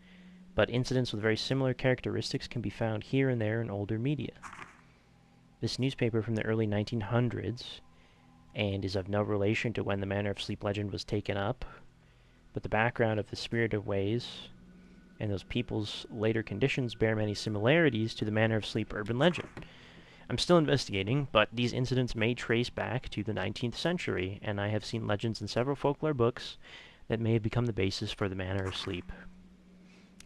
but incidents with very similar characteristics can be found here and there in older media. This newspaper from the early 1900s, and is of no relation to when the Manor of Sleep legend was taken up, but the background of the spirited ways and those people's later conditions bear many similarities to the Manor of Sleep urban legend. I'm still investigating, but these incidents may trace back to the 19th century, and I have seen legends in several folklore books that may have become the basis for the Manor of Sleep.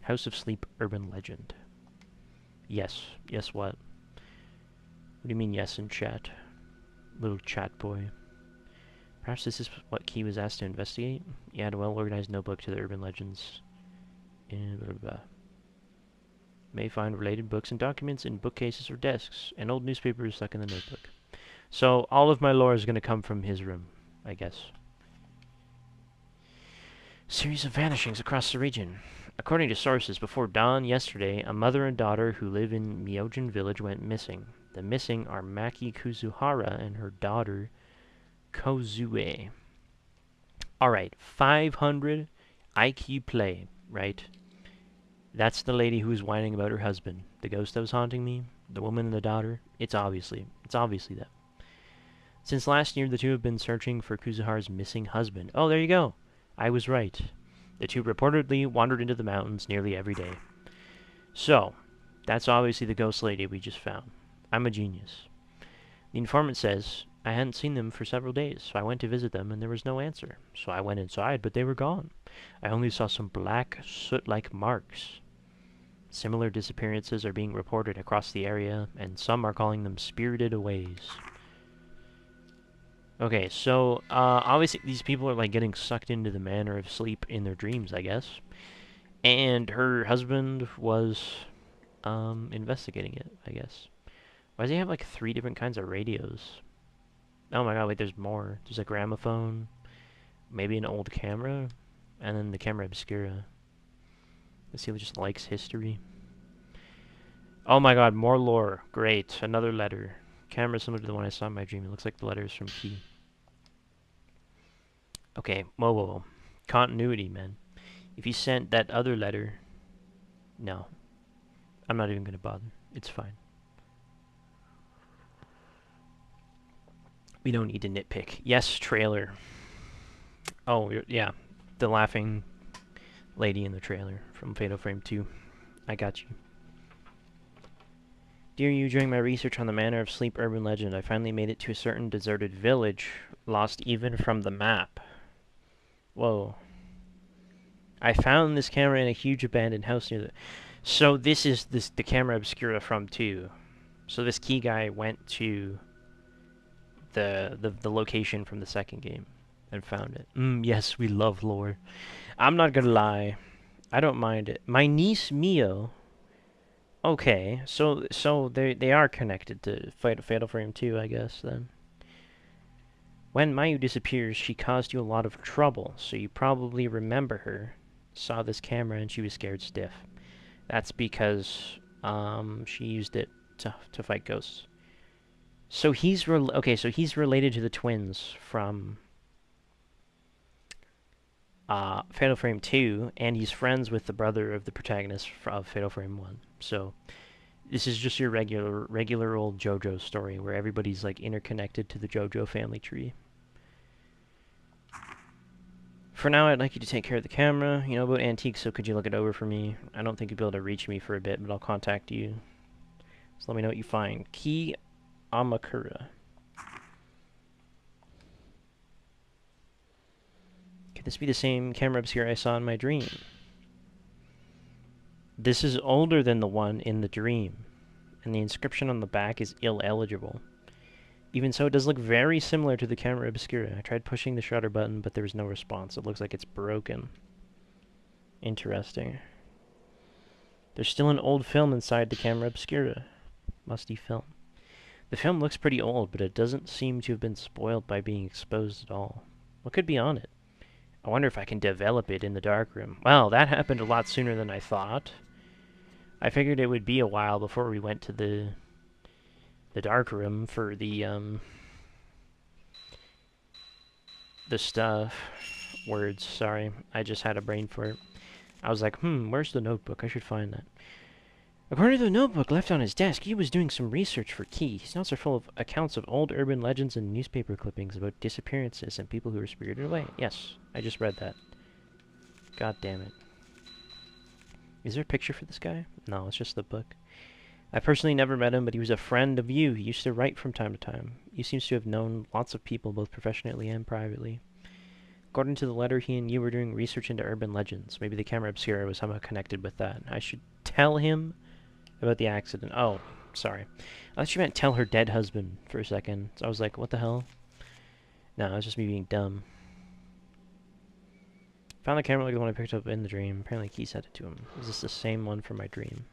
House of Sleep urban legend. Yes. Yes, what? What do you mean yes in chat? Little chat boy. Perhaps this is what Key was asked to investigate? You add a well-organized notebook to the urban legends. And blah, blah, blah. May find related books and documents in bookcases or desks, and old newspapers stuck in the notebook. So all of my lore is going to come from his room, I guess. Series of vanishings across the region. According to sources, before dawn yesterday, a mother and daughter who live in Myojin village went missing. The missing are Maki Kuzuhara and her daughter, Kozue. Alright, 500 IQ play, right? That's the lady who's whining about her husband. The ghost that was haunting me, the woman and the daughter, it's obviously that. Since last year, the two have been searching for Kuzuhara's missing husband. Oh, there you go. I was right. The two reportedly wandered into the mountains nearly every day. So, that's obviously the ghost lady we just found. I'm a genius. The informant says, I hadn't seen them for several days, so I went to visit them and there was no answer. So I went inside, but they were gone. I only saw some black, soot-like marks. Similar disappearances are being reported across the area, and some are calling them spirited aways. Okay, so, obviously these people are, like, getting sucked into the Manor of Sleep in their dreams, I guess. And her husband was, investigating it, I guess. Why does he have, like, 3 different kinds of radios? Oh my god, wait, there's more. There's a gramophone, maybe an old camera, and then the camera obscura. Let's see if he just likes history. Oh my god, more lore. Great. Another letter. Camera similar to the one I saw in my dream. It looks like the letters from Key. Okay, whoa. Continuity, man. If he sent that other letter... No. I'm not even gonna bother. It's fine. We don't need to nitpick. Yes, trailer. Oh, yeah. The laughing lady in the trailer from Fatal Frame 2. I got you. Dear you, during my research on the Manor of Sleep urban legend, I finally made it to a certain deserted village, lost even from the map. Whoa. I found this camera in a huge abandoned house near the... So this is the camera obscura from 2. So this Key guy went to the location from the second game and found it. Yes, we love lore. I'm not gonna lie. I don't mind it. My niece Mio... Okay, so they are connected to Fatal Frame 2, I guess, then. When Mayu disappears, she caused you a lot of trouble, so you probably remember her. Saw this camera and she was scared stiff. That's because she used it to fight ghosts. So he's he's related to the twins from Fatal Frame 2, and he's friends with the brother of the protagonist of Fatal Frame 1. So this is just your regular old JoJo story where everybody's like interconnected to the JoJo family tree. For now, I'd like you to take care of the camera. You know about antiques, so could you look it over for me? I don't think you'll be able to reach me for a bit, but I'll contact you. So let me know what you find. Key Amakura. Could this be the same camera obscura I saw in my dream? This is older than the one in the dream, and the inscription on the back is illegible. Even so, it does look very similar to the camera obscura. I tried pushing the shutter button, but there was no response. It looks like it's broken. Interesting. There's still an old film inside the camera obscura. Musty film. The film looks pretty old, but it doesn't seem to have been spoiled by being exposed at all. What could be on it? I wonder if I can develop it in the darkroom. Well, that happened a lot sooner than I thought. I figured it would be a while before we went to the darkroom for the stuff. Words, sorry. I just had a brain fart. I was like, where's the notebook? I should find that. According to the notebook left on his desk, he was doing some research for Key. His notes are full of accounts of old urban legends and newspaper clippings about disappearances and people who were spirited away. Yes, I just read that. God damn it. Is there a picture for this guy? No, it's just the book. I personally never met him, but he was a friend of you. He used to write from time to time. You seems to have known lots of people, both professionally and privately. According to the letter, he and you were doing research into urban legends. Maybe the camera obscura was somehow connected with that. I should tell him about the accident. Oh, sorry. I thought you meant tell her dead husband for a second. So I was like, what the hell? No, it was just me being dumb. Found the camera like the one I picked up in the dream. Apparently Key sent it to him. Is this the same one from my dream?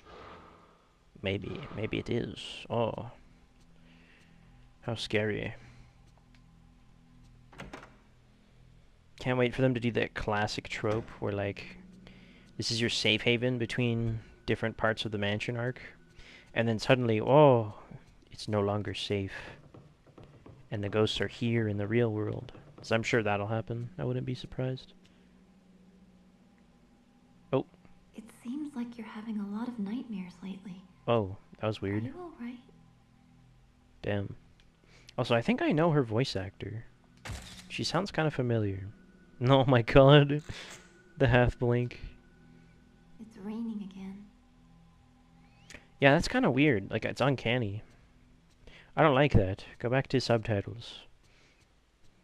Maybe. Maybe it is. Oh. How scary. Can't wait for them to do that classic trope where, like, this is your safe haven between different parts of the mansion arc. And then suddenly, oh, it's no longer safe. And the ghosts are here in the real world. So I'm sure that'll happen. I wouldn't be surprised. Oh. It seems like you're having a lot of nightmares lately. Oh, that was weird. Are you alright? Damn. Also, I think I know her voice actor. She sounds kind of familiar. Oh my god. The half blink. It's raining again. Yeah, that's kind of weird. Like, it's uncanny. I don't like that. Go back to subtitles.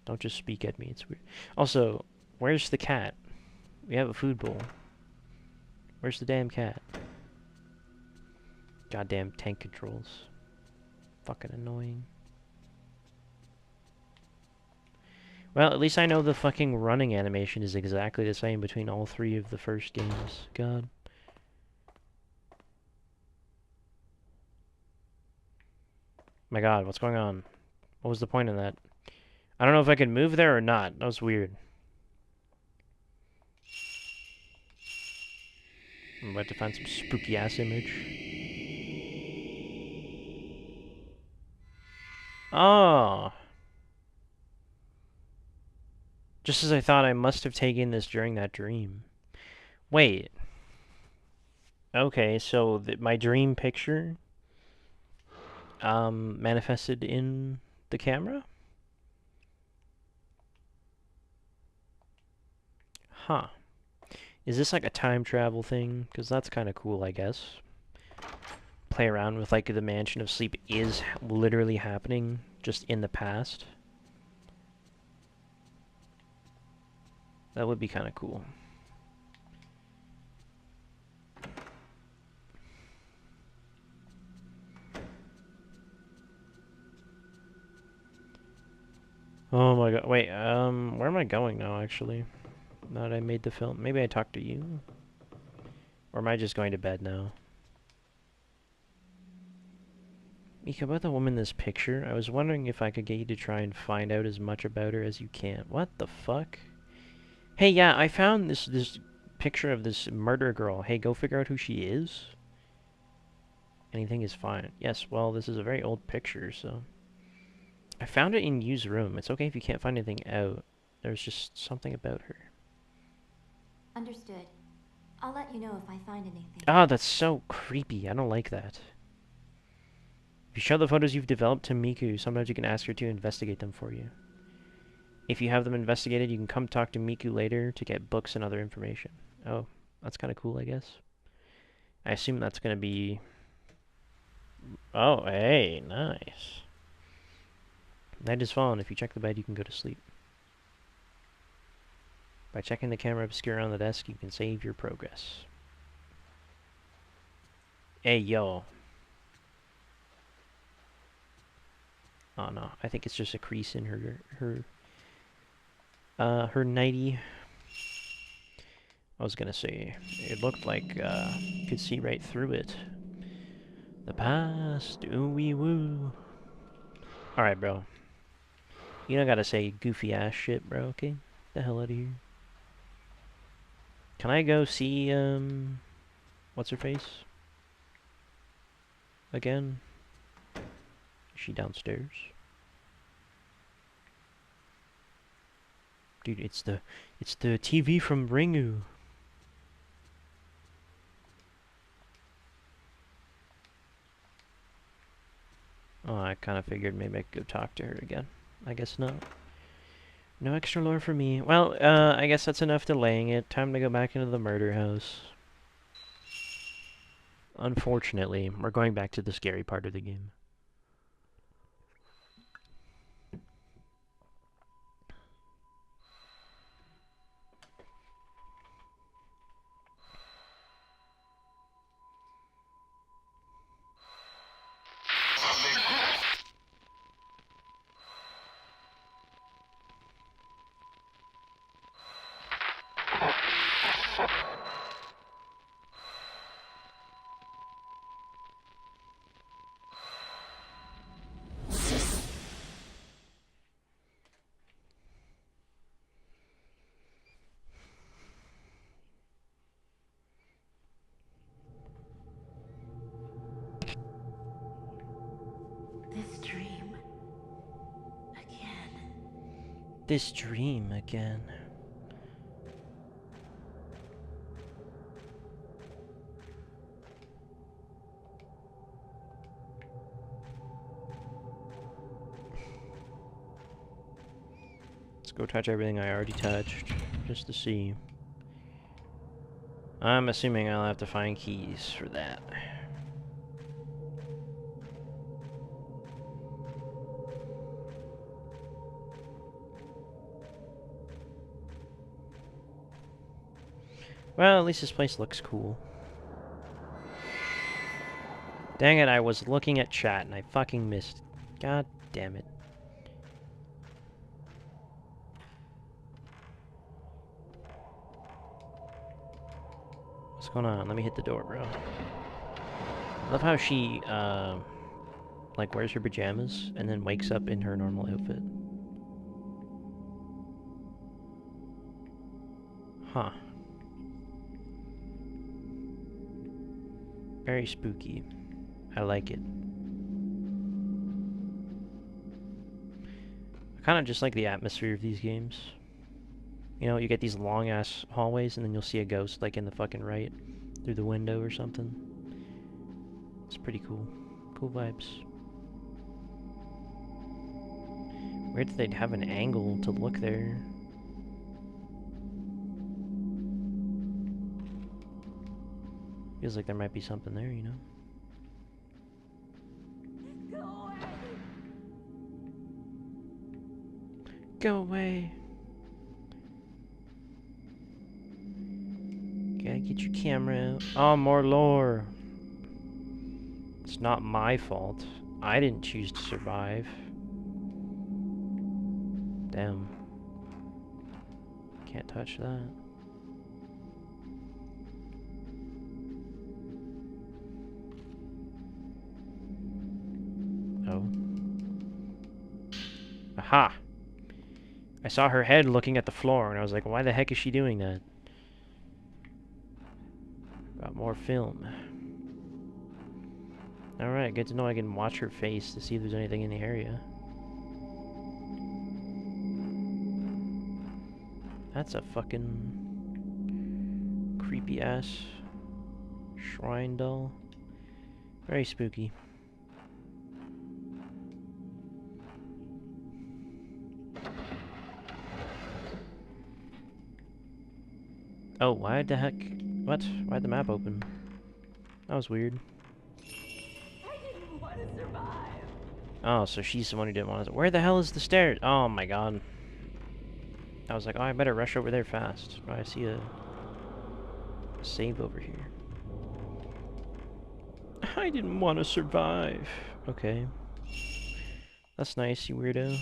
Don't just speak at me. It's weird. Also, where's the cat? We have a food bowl. Where's the damn cat? Goddamn tank controls. Fucking annoying. Well, at least I know the fucking running animation is exactly the same between all three of the first games. God. My god, what's going on? What was the point of that? I don't know if I can move there or not. That was weird. I'm about to find some spooky ass image. Oh. Just as I thought, I must have taken this during that dream. Wait. Okay, so my dream picture manifested in the camera? Huh. Is this like a time travel thing? Because that's kind of cool, I guess. Play around with like the Mansion of Sleep is literally happening just in the past. That would be kind of cool. Oh my god, wait, where am I going now, actually? Now that I made the film. Maybe I talked to you? Or am I just going to bed now? Mika, about the woman in this picture, I was wondering if I could get you to try and find out as much about her as you can. What the fuck? Hey, yeah, I found this picture of this murder girl. Hey, go figure out who she is. Anything is fine. Yes, well, this is a very old picture, so... I found it in Yu's room. It's okay if you can't find anything out. There's just something about her. Understood. I'll let you know if I find anything. Ah, that's so creepy. I don't like that. If you show the photos you've developed to Miku, sometimes you can ask her to investigate them for you. If you have them investigated, you can come talk to Miku later to get books and other information. Oh, that's kind of cool, I guess. I assume that's going to be... Oh, hey, nice. Night is fallen. If you check the bed, you can go to sleep. By checking the camera obscura on the desk, you can save your progress. Hey, yo. Oh, no. I think it's just a crease in her nightie. I was gonna say, it looked like, you could see right through it. The past, ooh-wee woo. Alright, bro. You don't gotta say goofy ass shit, bro, okay? Get the hell out of here. Can I go see, what's her face? Again? Is she downstairs? Dude, it's the TV from Ringu. Oh, I kind of figured maybe I could go talk to her again. I guess not. No extra lore for me. Well, I guess that's enough delaying it. Time to go back into the murder house. Unfortunately, we're going back to the scary part of the game. This dream. Again. This dream again. Let's go touch everything I already touched, just to see. I'm assuming I'll have to find keys for that. Well, at least this place looks cool. Dang it, I was looking at chat and I fucking missed. God damn it. What's going on? Let me hit the door, bro. I love how she, like, wears her pajamas and then wakes up in her normal outfit. Huh. Very spooky. I like it. I kind of just like the atmosphere of these games. You know, you get these long-ass hallways, and then you'll see a ghost, like, in the fucking right, through the window or something. It's pretty cool. Cool vibes. Weird that they'd have an angle to look there. Feels like there might be something there, you know? Go away! Gotta get your camera out. Oh, more lore! It's not my fault. I didn't choose to survive. Damn. Can't touch that. Oh. Aha! I saw her head looking at the floor, and I was like, why the heck is she doing that? Got more film. Alright, good to know I can watch her face to see if there's anything in the area. That's a fucking creepy-ass shrine doll. Very spooky. Oh, why the heck? What? Why'd the map open? That was weird. I didn't want to survive. Oh, so she's the one who didn't want to... Where the hell is the stairs? Oh my god. I was like, oh, I better rush over there fast. Oh, I see a save over here. I didn't want to survive. Okay. That's nice, you weirdo.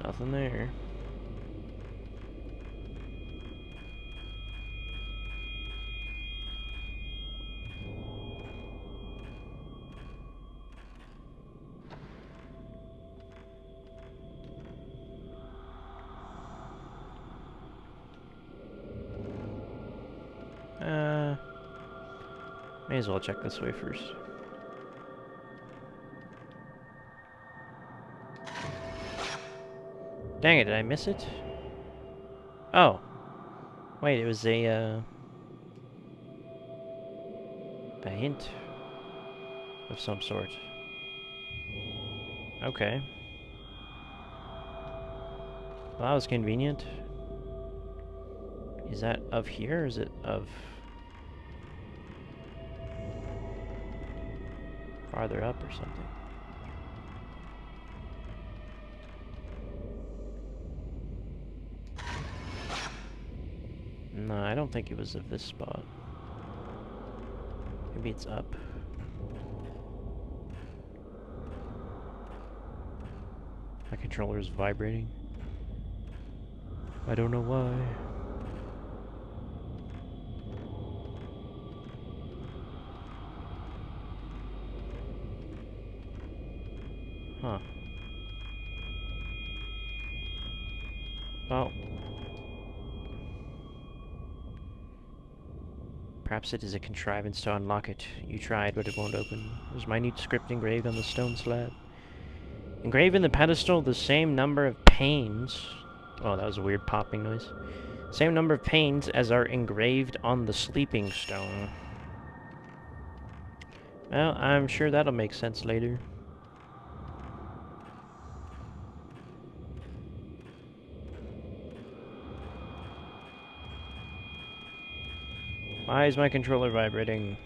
Nothing there. May as well check this way first. Dang it, did I miss it? Oh. Wait, it was a hint of some sort. Okay. Well, that was convenient. Is that of here, or is it of farther up or something? No, I don't think it was of this spot. Maybe it's up. My controller is vibrating. I don't know why. Huh. Well. Perhaps it is a contrivance to unlock it. You tried, but it won't open. There's minute script engraved on the stone slab. Engraved in the pedestal, the same number of panes. Oh, that was a weird popping noise. Same number of panes as are engraved on the sleeping stone. Well, I'm sure that'll make sense later. Why is my controller vibrating?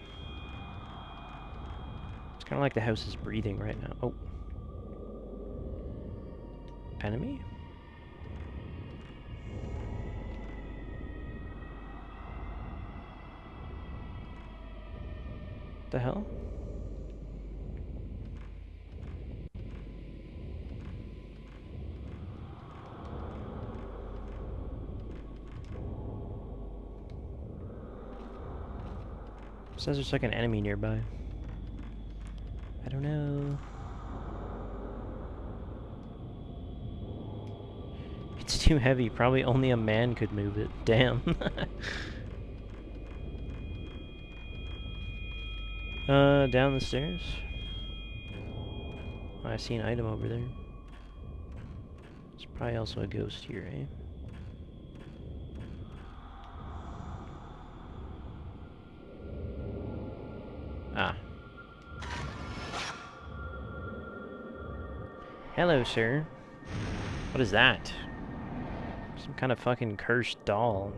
It's kind of like the house is breathing right now. Oh. Enemy? What the hell? Says there's like an enemy nearby. I don't know. It's too heavy. Probably only a man could move it. Damn. Down the stairs. Oh, I see an item over there. There's probably also a ghost here, eh? Ah. Hello, sir. What is that? Some kind of fucking cursed doll.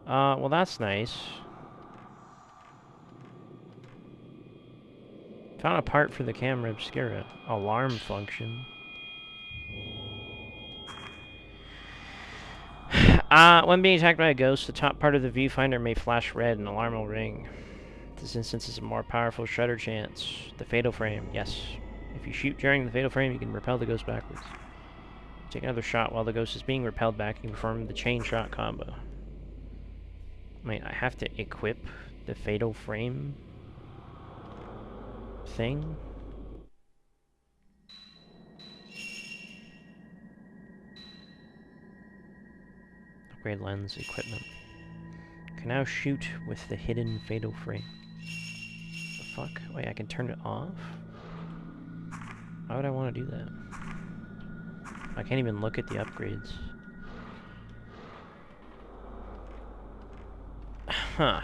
Well that's nice. Found a part for the camera obscura. Alarm function. When being attacked by a ghost, the top part of the viewfinder may flash red and an alarm will ring. This instance is a more powerful shredder chance. The fatal frame, yes. If you shoot during the fatal frame, you can repel the ghost backwards. Take another shot while the ghost is being repelled back, you can perform the chain shot combo. Wait, I have to equip the fatal frame thing? Upgrade lens equipment. Can now shoot with the hidden fatal frame. The fuck? Wait, I can turn it off? Why would I want to do that? I can't even look at the upgrades. Huh.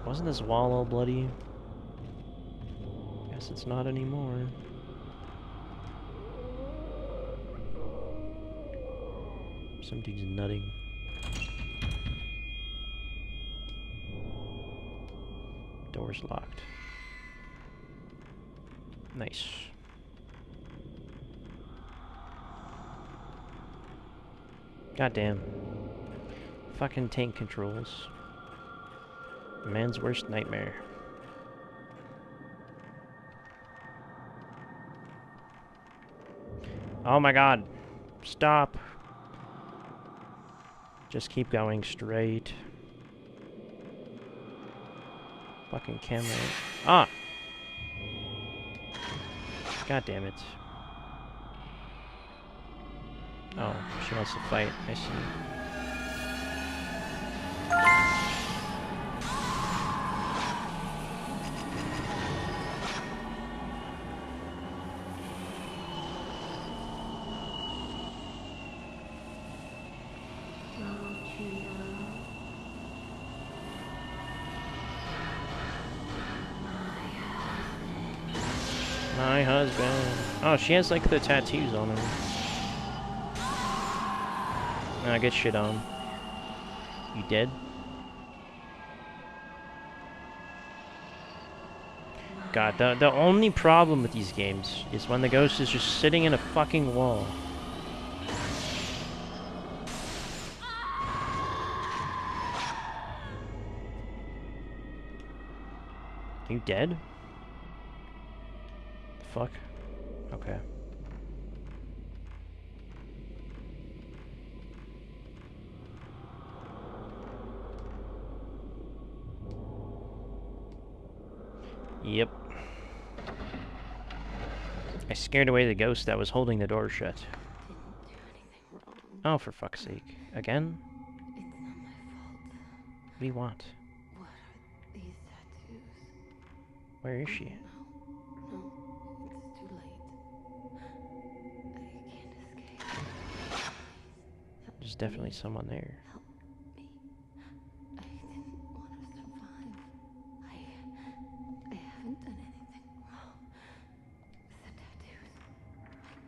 Wasn't this wall all bloody? Guess it's not anymore. Some dude's nutting. Door's locked. Nice. Goddamn. Fucking tank controls. Man's worst nightmare. Oh my god. Stop. Just keep going straight. Fucking camera. Ah! God damn it. Oh, she wants to fight. I see. Hi, husband. Oh, she has like the tattoos on her. Ah, get shit on. You dead? God, the only problem with these games is when the ghost is just sitting in a fucking wall. You dead? Fuck. Okay. Yep. I scared away the ghost that was holding the door shut. Didn't do anything wrong. Oh, for fuck's sake. Again? It's not my fault. What do you want? What are these tattoos? Where is she? No, it's too late. I can't escape. There's definitely someone there. Help me. I didn't want to survive. I haven't done anything wrong. The tattoos.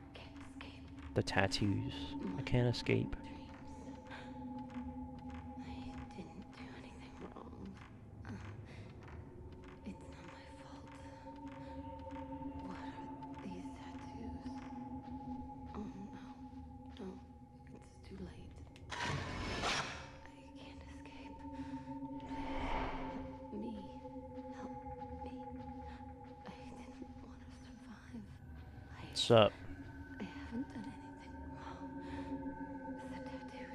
I can't escape. The tattoos. I can't escape. Dreams. I didn't do anything wrong. It's not my fault. What are these tattoos? Oh no, it's too late. I can't escape. Please help me. I didn't want to survive. What's up? I haven't done anything wrong. The tattoos.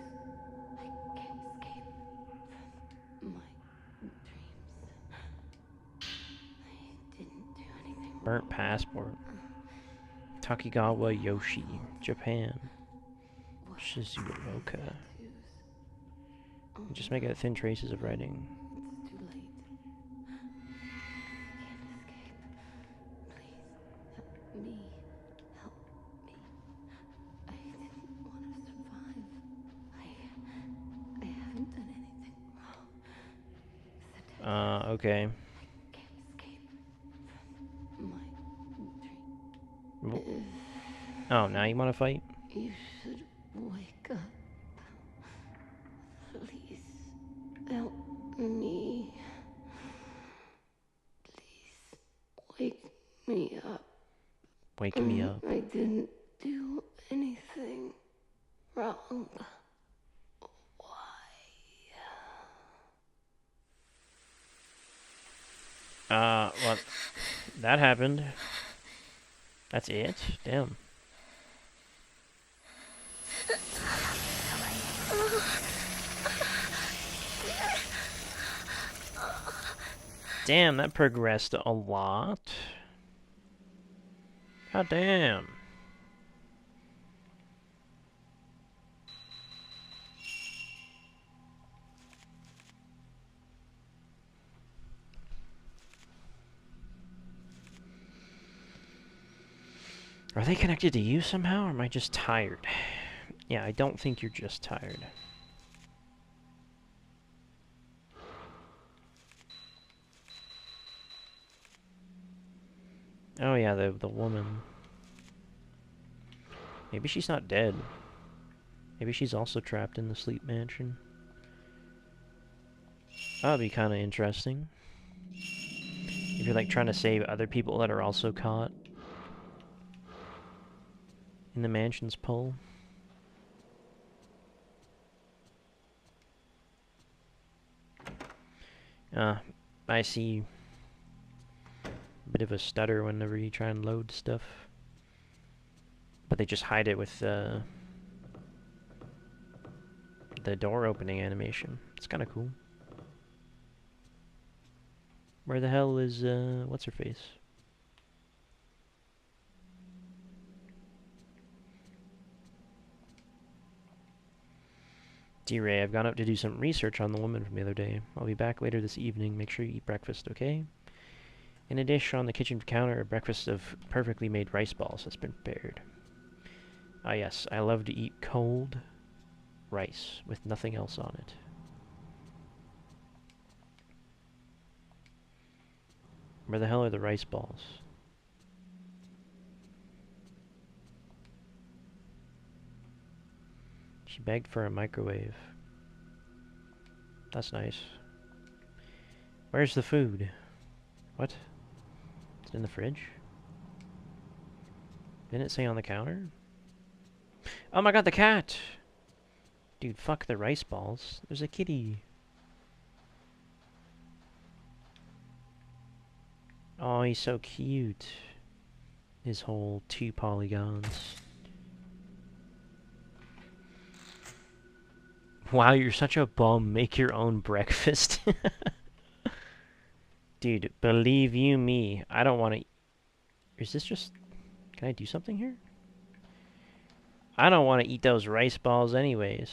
I can't escape from my dreams. I didn't do anything wrong. Burnt passport. Takigawa Yoshi, Japan. Shizuoka. Just make out thin traces of writing. It's too late. I can't escape. Please help me. Help me. I didn't want to survive. I haven't done anything wrong. Okay. I can't escape from my dream. Oh, now you want to fight? You should wake up. Please help me. Please wake me up. Wake me up. I didn't do anything wrong. Well, that happened. That's it? Damn. Damn, that progressed a lot. God damn. Are they connected to you somehow, or am I just tired? Yeah, I don't think you're just tired. Oh yeah, the woman. Maybe she's not dead. Maybe she's also trapped in the sleep mansion. That'd be kind of interesting. If you're like trying to save other people that are also caught in the mansion's pull. I see a bit of a stutter whenever you try and load stuff. But they just hide it with the door opening animation. It's kind of cool. Where the hell is, what's her face? D-Ray, I've gone up to do some research on the woman from the other day. I'll be back later this evening. Make sure you eat breakfast, okay? In a dish on the kitchen counter, a breakfast of perfectly made rice balls has been prepared. Ah yes, I love to eat cold rice with nothing else on it. Where the hell are the rice balls? She begged for a microwave. That's nice. Where's the food? What? Is it in the fridge? Didn't it say on the counter? Oh my god, the cat! Dude, fuck the rice balls. There's a kitty. Oh, he's so cute. His whole 2 polygons. Wow, you're such a bum. Make your own breakfast. Dude, believe you me, I don't want to... Is this just... Can I do something here? I don't want to eat those rice balls anyways.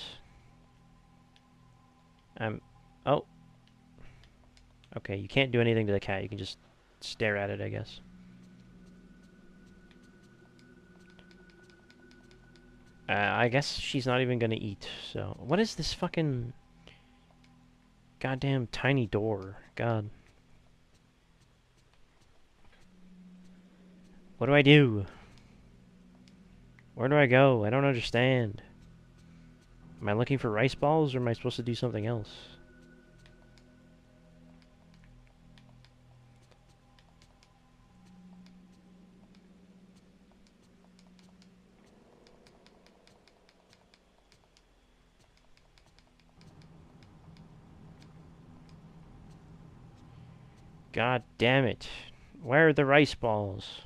Oh. Okay, you can't do anything to the cat. You can just stare at it, I guess. I guess she's not even gonna eat, so... What is this fucking... Goddamn tiny door? God. What do I do? Where do I go? I don't understand. Am I looking for rice balls, or am I supposed to do something else? God damn it. Where are the rice balls?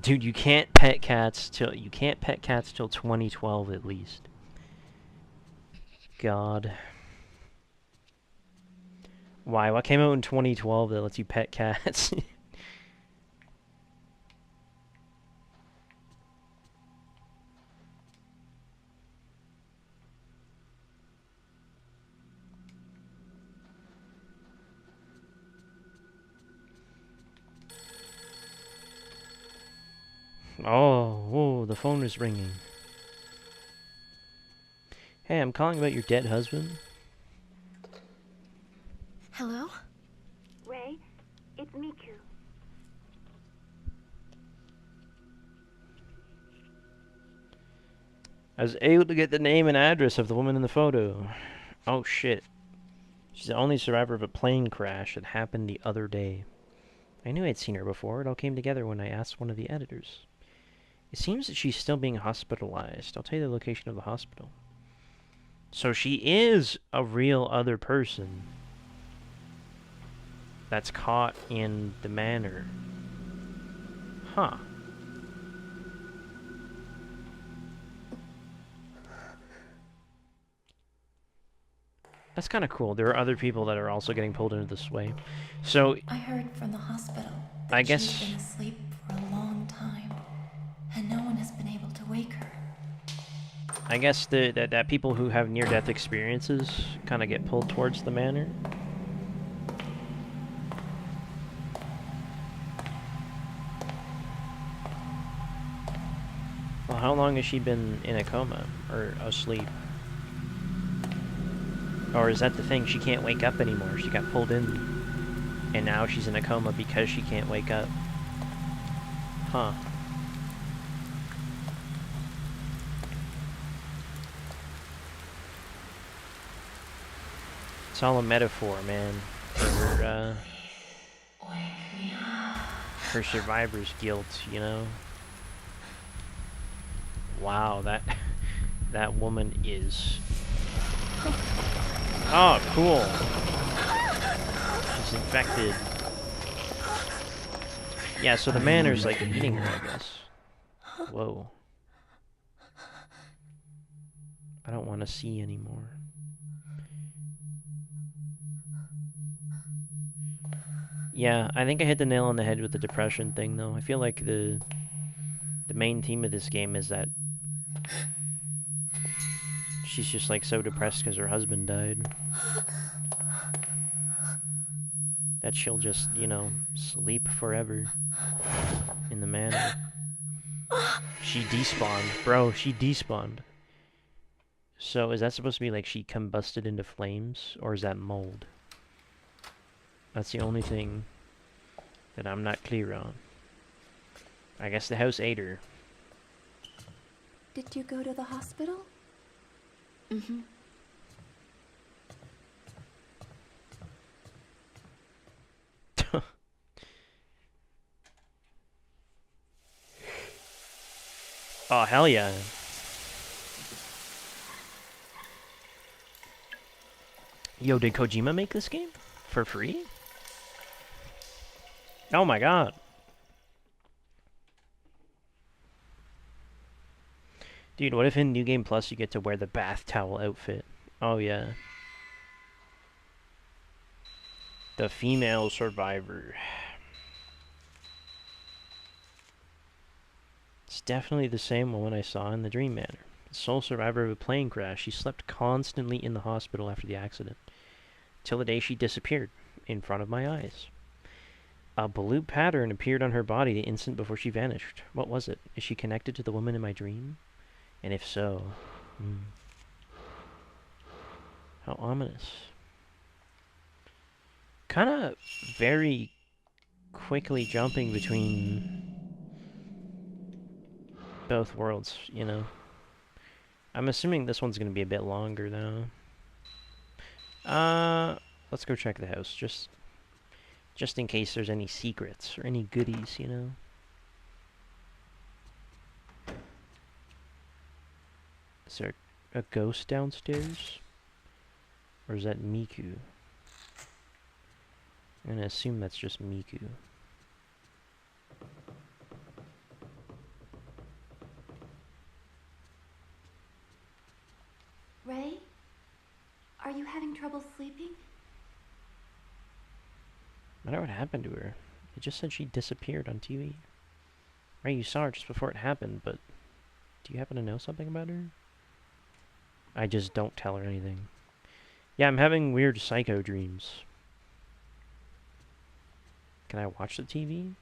Dude, you can't pet cats till 2012 at least. God. Why? What came out in 2012 that lets you pet cats? Oh, whoa, the phone is ringing. Hey, I'm calling about your dead husband. Hello? Ray, it's Miku. I was able to get the name and address of the woman in the photo. Oh shit. She's the only survivor of a plane crash that happened the other day. I knew I'd seen her before. It all came together when I asked one of the editors. It seems that she's still being hospitalized. I'll tell you the location of the hospital. So she is a real other person that's caught in the manor. Huh. That's kind of cool. There are other people that are also getting pulled into this way. So, I heard from the hospital I that guess... she's been asleep for a long time, and no one has been able to wake her. I guess that people who have near-death experiences kind of get pulled towards the manor. Well, how long has she been in a coma? Or asleep? Or is that the thing? She can't wake up anymore. She got pulled in. And now she's in a coma because she can't wake up. Huh. It's all a metaphor, man. For her survivor's guilt, you know? Wow, that woman is... Oh, cool. She's infected. Yeah, so the manor's like eating her, I guess. Whoa. I don't want to see anymore. Yeah, I think I hit the nail on the head with the depression thing, though. I feel like the main theme of this game is that she's just like so depressed because her husband died that she'll just, you know, sleep forever in the manor. She despawned. Bro, she despawned. So is that supposed to be like she combusted into flames, or is that mold? That's the only thing that I'm not clear on. I guess the house ate her. Did you go to the hospital? Mm-hmm. Oh, hell yeah. Yo, did Kojima make this game? For free? Oh my god. Dude, what if in New Game Plus you get to wear the bath towel outfit? Oh yeah. The female survivor. It's definitely the same woman I saw in the Dream Manor. The sole survivor of a plane crash, she slept constantly in the hospital after the accident. Till the day she disappeared, in front of my eyes. A blue pattern appeared on her body the instant before she vanished. What was it? Is she connected to the woman in my dream? And if so, how ominous. Kind of very quickly jumping between both worlds, you know. I'm assuming this one's going to be a bit longer, though. Let's go check the house, just in case there's any secrets or any goodies, you know. Is there a ghost downstairs? Or is that Miku? I'm gonna assume that's just Miku. Ray? Are you having trouble sleeping? I don't know what happened to her. It just said she disappeared on TV. Ray, you saw her just before it happened, but do you happen to know something about her? I just don't tell her anything. Yeah, I'm having weird psycho dreams. Can I watch the TV?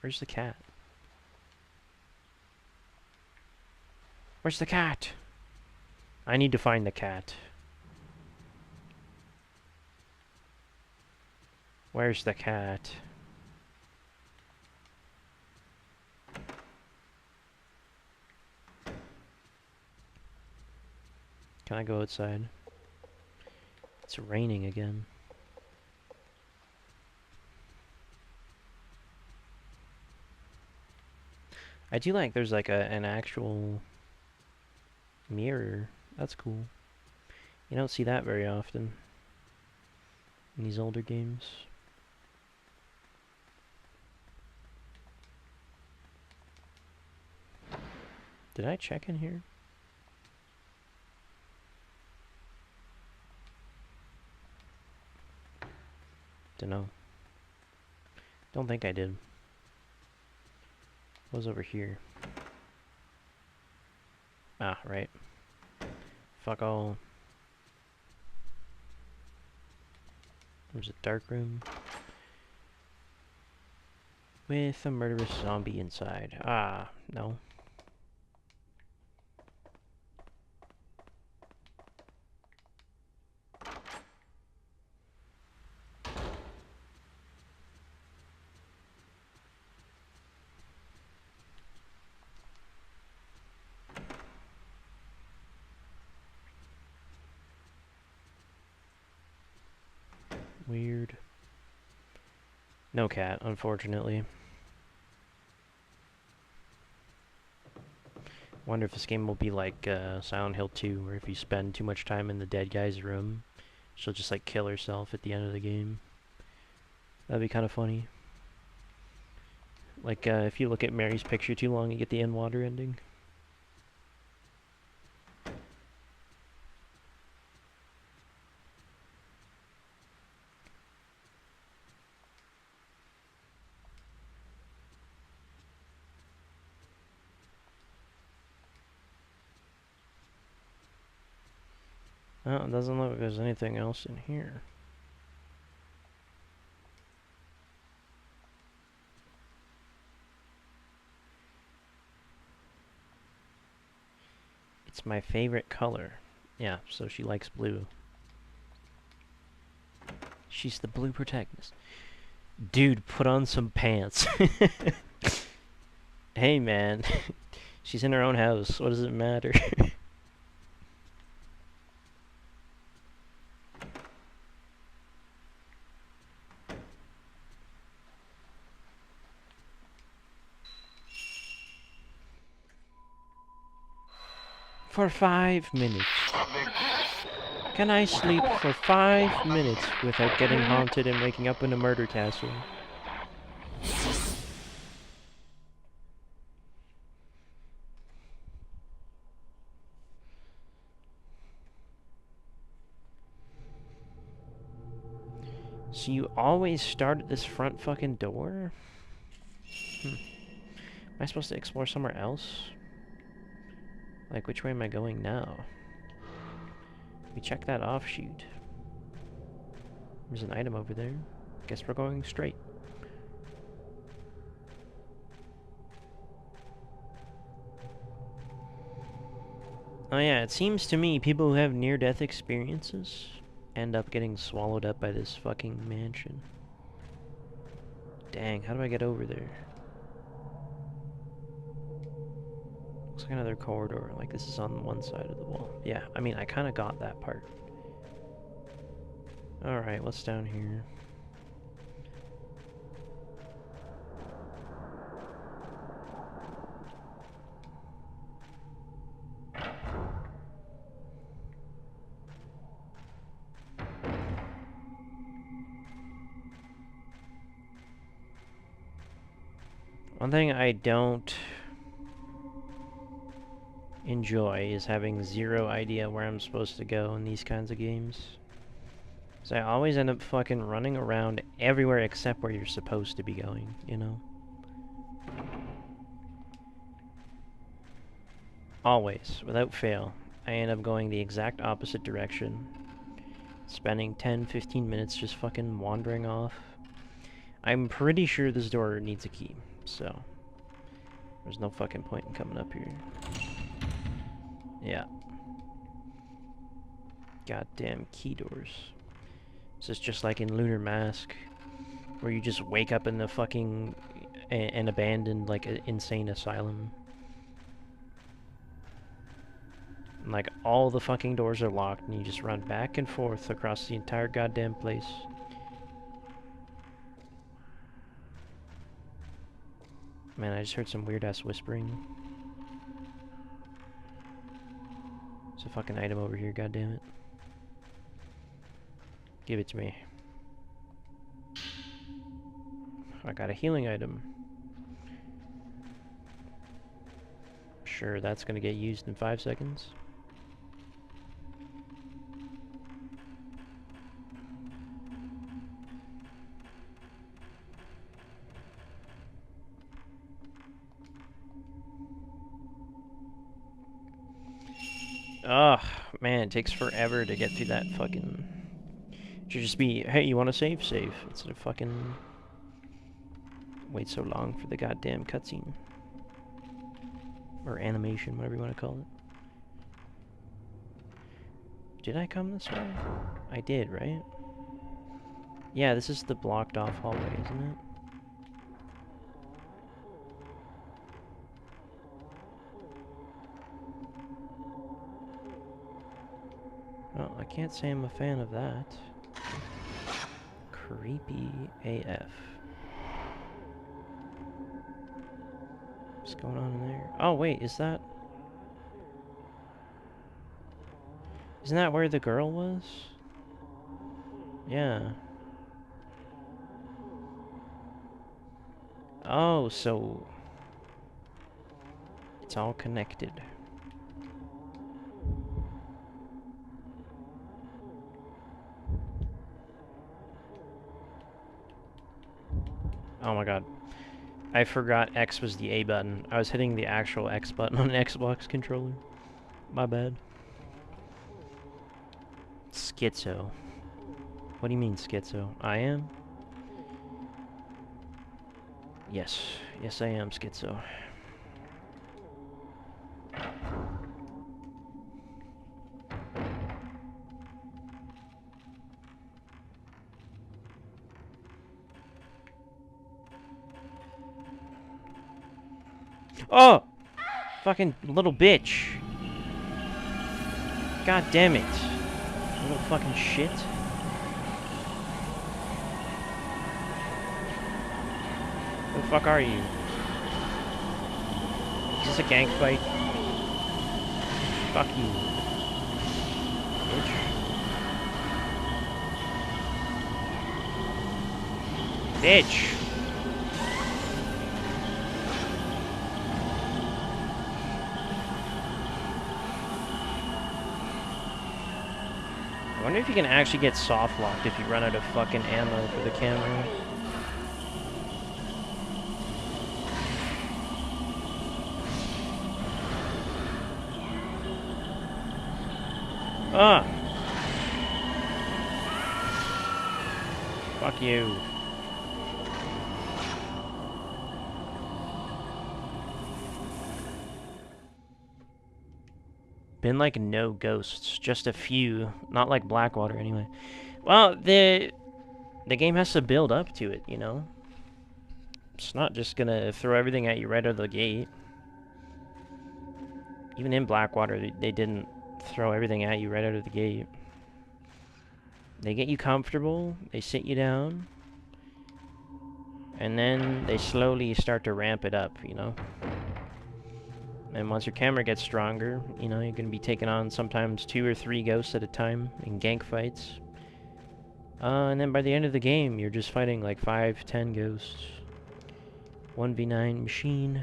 Where's the cat? Where's the cat? I need to find the cat. Where's the cat? Can I go outside? It's raining again. I do like there's like an actual mirror. That's cool. You don't see that very often in these older games. Did I check in here? Dunno. Don't think I did. What was over here? Ah, right. Fuck all. There's a dark room with a murderous zombie inside. Ah, no. Weird. No cat, unfortunately. Wonder if this game will be like Silent Hill 2, where if you spend too much time in the dead guy's room, she'll just like kill herself at the end of the game. That'd be kind of funny. Like if you look at Mary's picture too long, you get the in-water ending. Oh, it doesn't look like there's anything else in here. It's my favorite color. Yeah, so she likes blue. She's the blue protagonist. Dude, put on some pants. Hey, man. She's in her own house. What does it matter? For 5 minutes. Can I sleep for 5 minutes without getting haunted and waking up in a murder castle? So you always start at this front fucking door? Am I supposed to explore somewhere else? Like, which way am I going now? We check that offshoot. There's an item over there. Guess we're going straight. Oh yeah, it seems to me people who have near-death experiences end up getting swallowed up by this fucking mansion. Dang, how do I get over there? Looks like another corridor, like this is on one side of the wall. Yeah, I mean, I kind of got that part. Alright, what's down here? One thing I don't enjoy is having zero idea where I'm supposed to go in these kinds of games. So I always end up fucking running around everywhere except where you're supposed to be going, you know? Always, without fail, I end up going the exact opposite direction. Spending 10-15 minutes just fucking wandering off. I'm pretty sure this door needs a key, so there's no fucking point in coming up here. Yeah. Goddamn key doors. This is just like in Lunar Mask, where you just wake up in the fucking an abandoned, like, insane asylum. And, like, all the fucking doors are locked, and you just run back and forth across the entire goddamn place. Man, I just heard some weird-ass whispering. There's a fucking item over here, goddammit. Give it to me. I got a healing item. Sure, that's gonna get used in 5 seconds. Ugh, man, it takes forever to get through that fucking... It should just be, hey, you wanna save? Save. Instead of fucking... wait so long for the goddamn cutscene. Or animation, whatever you want to call it. Did I come this way? I did, right? Yeah, this is the blocked off hallway, isn't it? Well, I can't say I'm a fan of that. Creepy AF. What's going on in there? Oh, wait, is that... Isn't that where the girl was? Yeah. Oh, so... It's all connected. Oh my god. I forgot X was the A button. I was hitting the actual X button on an Xbox controller. My bad. Schizo. What do you mean, schizo? I am? Yes. Yes, I am schizo. Oh! Fucking little bitch. God damn it. Little fucking shit. Who the fuck are you? Is this a gang fight? Fuck you. Bitch. Bitch! I wonder if you can actually get soft locked if you run out of fucking ammo for the camera. Ah! Fuck you. Been like no ghosts, just a few. Not like Blackwater anyway. Well, the game has to build up to it, you know? It's not just gonna throw everything at you right out of the gate. Even in Blackwater, they didn't throw everything at you right out of the gate. They get you comfortable, they sit you down, and then they slowly start to ramp it up, you know? And once your camera gets stronger, you know, you're going to be taking on sometimes 2 or 3 ghosts at a time in gank fights. And then by the end of the game, you're just fighting like 5, 10 ghosts. 1v9 machine.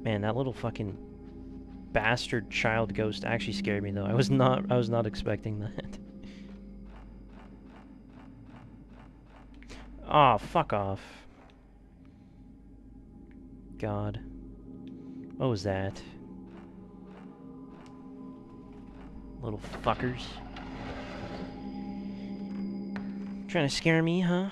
Man, that little fucking bastard child ghost actually scared me though. I was not expecting that. Aw, oh, fuck off. God. What was that? Little fuckers. Trying to scare me, huh?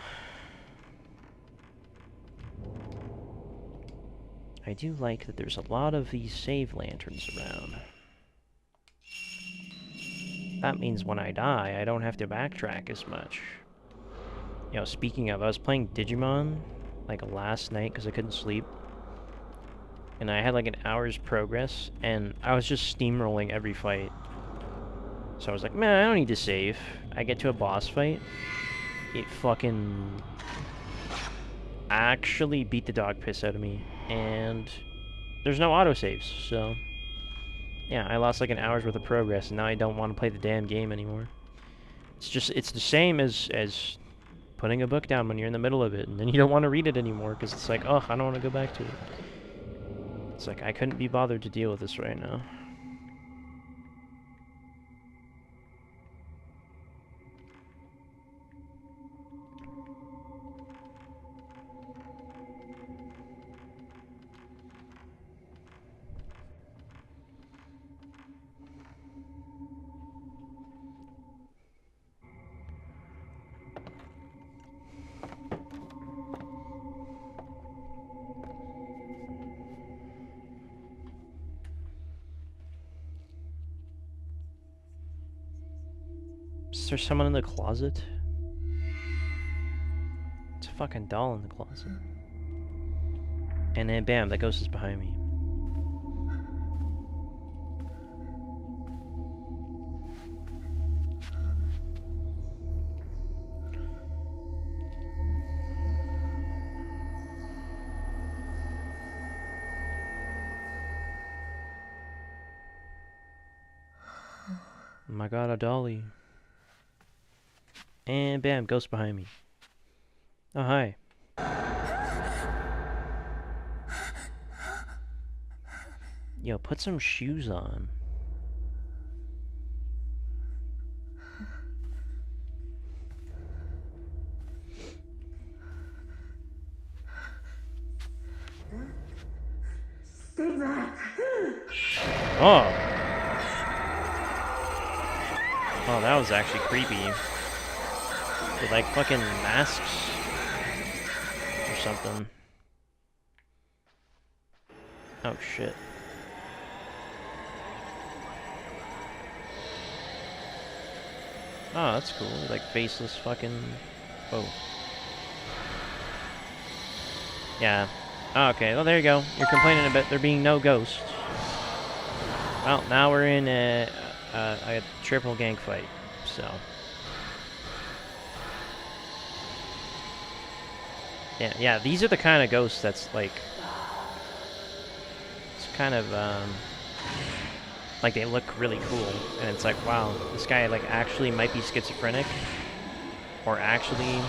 I do like that there's a lot of these save lanterns around. That means when I die, I don't have to backtrack as much. You know, speaking of, I was playing Digimon, like, last night, because I couldn't sleep. And I had, like, an hour's progress, and I was just steamrolling every fight. So I was like, man, I don't need to save. I get to a boss fight. It fucking actually beat the dog piss out of me. And there's no autosaves, so yeah, I lost like an hour's worth of progress, and now I don't want to play the damn game anymore. It's the same as putting a book down when you're in the middle of it, and then you don't want to read it anymore, because it's like, oh, I don't want to go back to it. It's like, I couldn't be bothered to deal with this right now. Is there someone in the closet? It's a fucking doll in the closet. And then bam, that ghost is behind me. Oh my god, a dolly. And bam, ghost behind me. Oh, hi. Yo, put some shoes on. Stay back. Oh. Oh, that was actually creepy. With like fucking masks or something. Oh shit. Oh, that's cool. Like faceless fucking. Whoa. Yeah. Oh, okay. Well, there you go. You're complaining about there being no ghosts. Well, now we're in a triple gank fight. So. Yeah. These are the kind of ghosts that's like. It's kind of like they look really cool, and it's like, wow, this guy like actually might be schizophrenic, or actually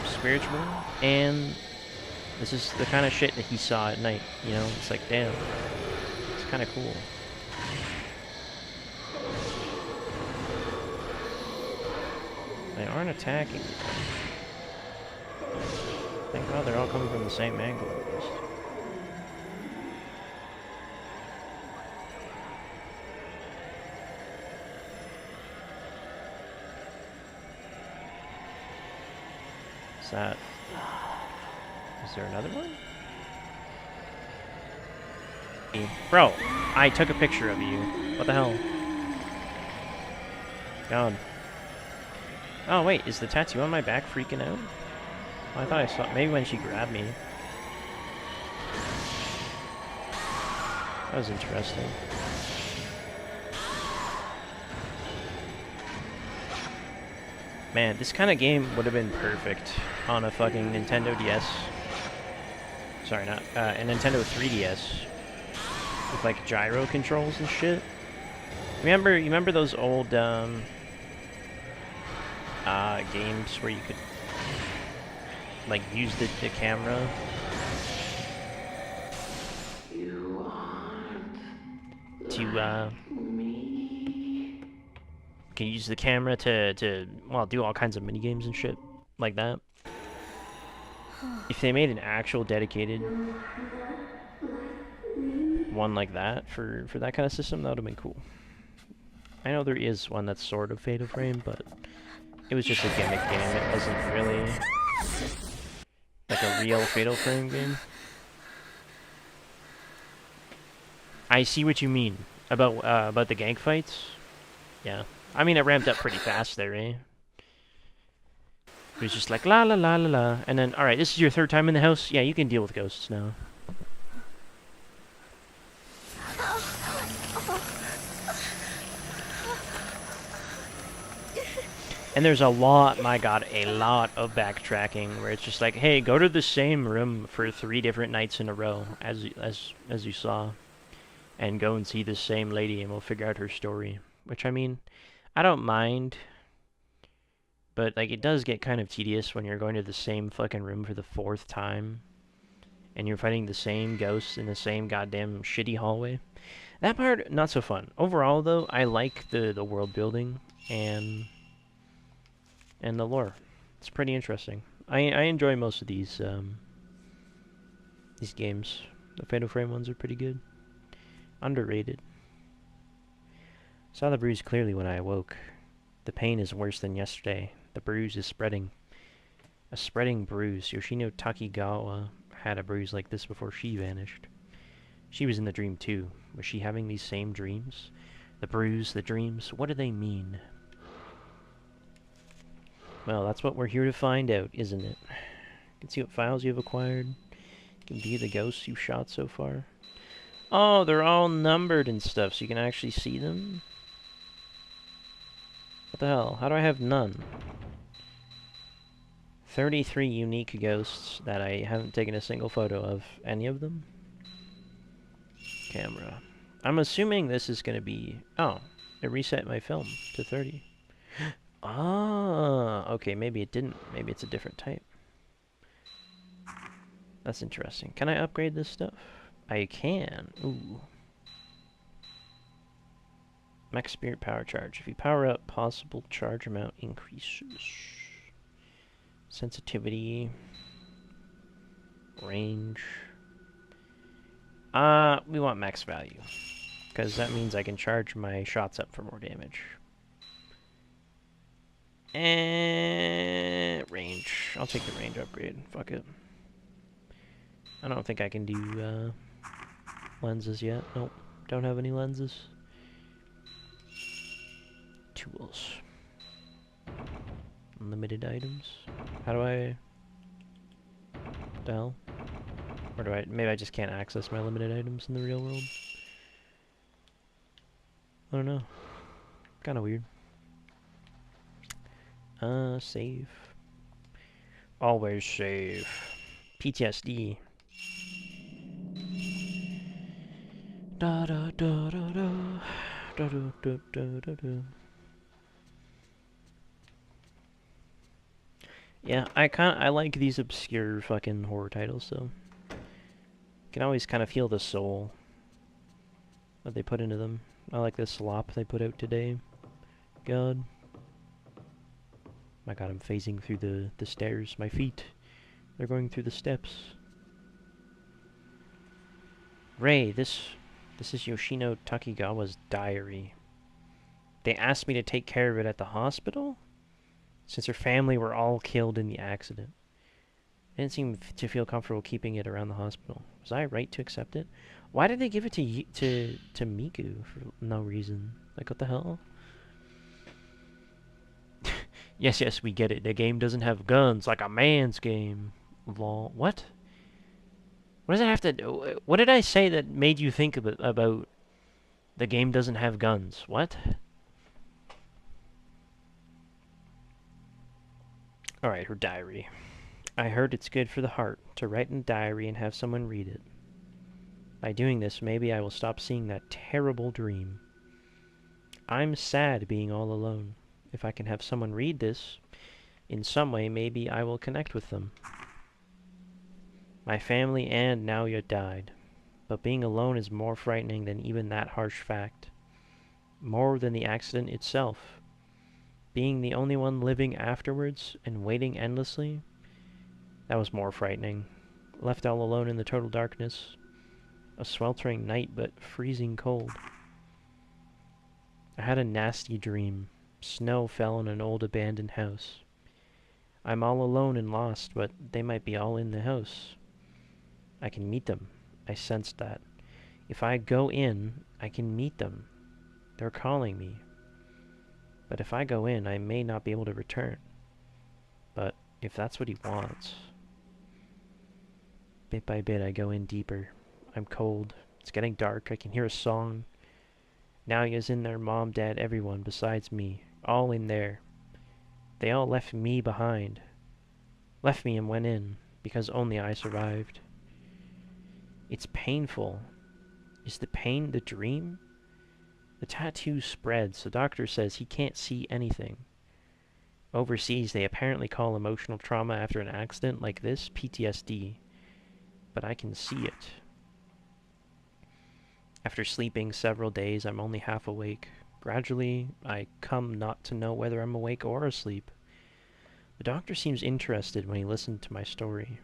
spiritual, and this is the kind of shit that he saw at night. You know, it's like, damn, it's kind of cool. They aren't attacking. Thank God they're all coming from the same angle at least. Is there another one? Hey, bro, I took a picture of you. What the hell? God. Oh wait, is the tattoo on my back freaking out? Oh, I thought I saw. Maybe when she grabbed me. That was interesting. Man, this kind of game would have been perfect on a fucking Nintendo DS. Sorry, not a Nintendo 3DS with like gyro controls and shit. You remember those old games where you could like use the camera? You want To me? can use the camera to well do all kinds of mini games and shit like that. If they made an actual dedicated one like that for that kind of system, that would have been cool. I know there is one that's sort of Fatal Frame, but it was just a gimmick game. It wasn't really like a real Fatal Frame game. I see what you mean about the gank fights. Yeah, I mean it ramped up pretty fast there, eh? It was just like la la la la la, and then all right, this is your third time in the house. Yeah, you can deal with ghosts now. And there's a lot, my god, a lot of backtracking where it's just like, hey, go to the same room for 3 different nights in a row, as you saw, and go and see the same lady, and we'll figure out her story. Which I mean, I don't mind, but like it does get kind of tedious when you're going to the same fucking room for the 4th time, and you're fighting the same ghosts in the same goddamn shitty hallway. That part, not so fun. Overall, though, I like the world building and the lore. It's pretty interesting. I enjoy most of these games. The Fatal Frame ones are pretty good. Underrated. Saw the bruise clearly when I awoke. The pain is worse than yesterday. The bruise is spreading. A spreading bruise. Yoshino Takigawa had a bruise like this before she vanished. She was in the dream too. Was she having these same dreams? The bruise, the dreams, what do they mean? Well, that's what we're here to find out, isn't it? You can see what files you've acquired. You can view the ghosts you've shot so far. Oh, they're all numbered and stuff, so you can actually see them? What the hell? How do I have none? 33 unique ghosts that I haven't taken a single photo of. Any of them? Camera. I'm assuming this is going to be... Oh, it reset my film to 30. Ah, okay, maybe it didn't. Maybe it's a different type. That's interesting. Can I upgrade this stuff? I can. Ooh. Max spirit power charge. If you power up, possible charge amount increases. Sensitivity. Range. We want max value. Because that means I can charge my shots up for more damage. And range. I'll take the range upgrade. Fuck it. I don't think I can do lenses yet. Nope. Don't have any lenses. Tools. Unlimited items. How do I... What the hell? Or do I... Maybe I just can't access my limited items in the real world? I don't know. Kinda weird. Save. Always save. PTSD. Da da da da da. Da da da da da da. Yeah, I like these obscure fucking horror titles, so can always kind of feel the soul that they put into them. I like this slop they put out today. God. My god, I'm phasing through the stairs. My feet, they're going through the steps. Ray, this is Yoshino Takigawa's diary. They asked me to take care of it at the hospital, since her family were all killed in the accident. I didn't seem to feel comfortable keeping it around the hospital. Was I right to accept it? Why did they give it to Miku for no reason? Like, what the hell? Yes, we get it. The game doesn't have guns like a man's game. Lol. What? What does it have to do? What did I say that made you think about the game doesn't have guns? What? Alright, her diary. I heard it's good for the heart to write in a diary and have someone read it. By doing this, maybe I will stop seeing that terrible dream. I'm sad being all alone. If I can have someone read this, in some way, maybe I will connect with them. My family and Naoya died, but being alone is more frightening than even that harsh fact. More than the accident itself. Being the only one living afterwards and waiting endlessly, that was more frightening. Left all alone in the total darkness. A sweltering night, but freezing cold. I had a nasty dream. Snow fell on an old abandoned house. I'm all alone and lost, but they might be all in the house. I can meet them. I sensed that. If I go in, I can meet them. They're calling me. But if I go in, I may not be able to return. But if that's what he wants... Bit by bit, I go in deeper. I'm cold. It's getting dark. I can hear a song. Now he is in there, mom, dad, everyone besides me. All in there. They all left me behind. Left me and went in, because only I survived. It's painful. Is the pain the dream? The tattoo spreads. The doctor says he can't see anything. Overseas, they apparently call emotional trauma after an accident like this PTSD. But I can see it. After sleeping several days, I'm only half awake. Gradually, I come not to know whether I'm awake or asleep. The doctor seems interested when he listened to my story.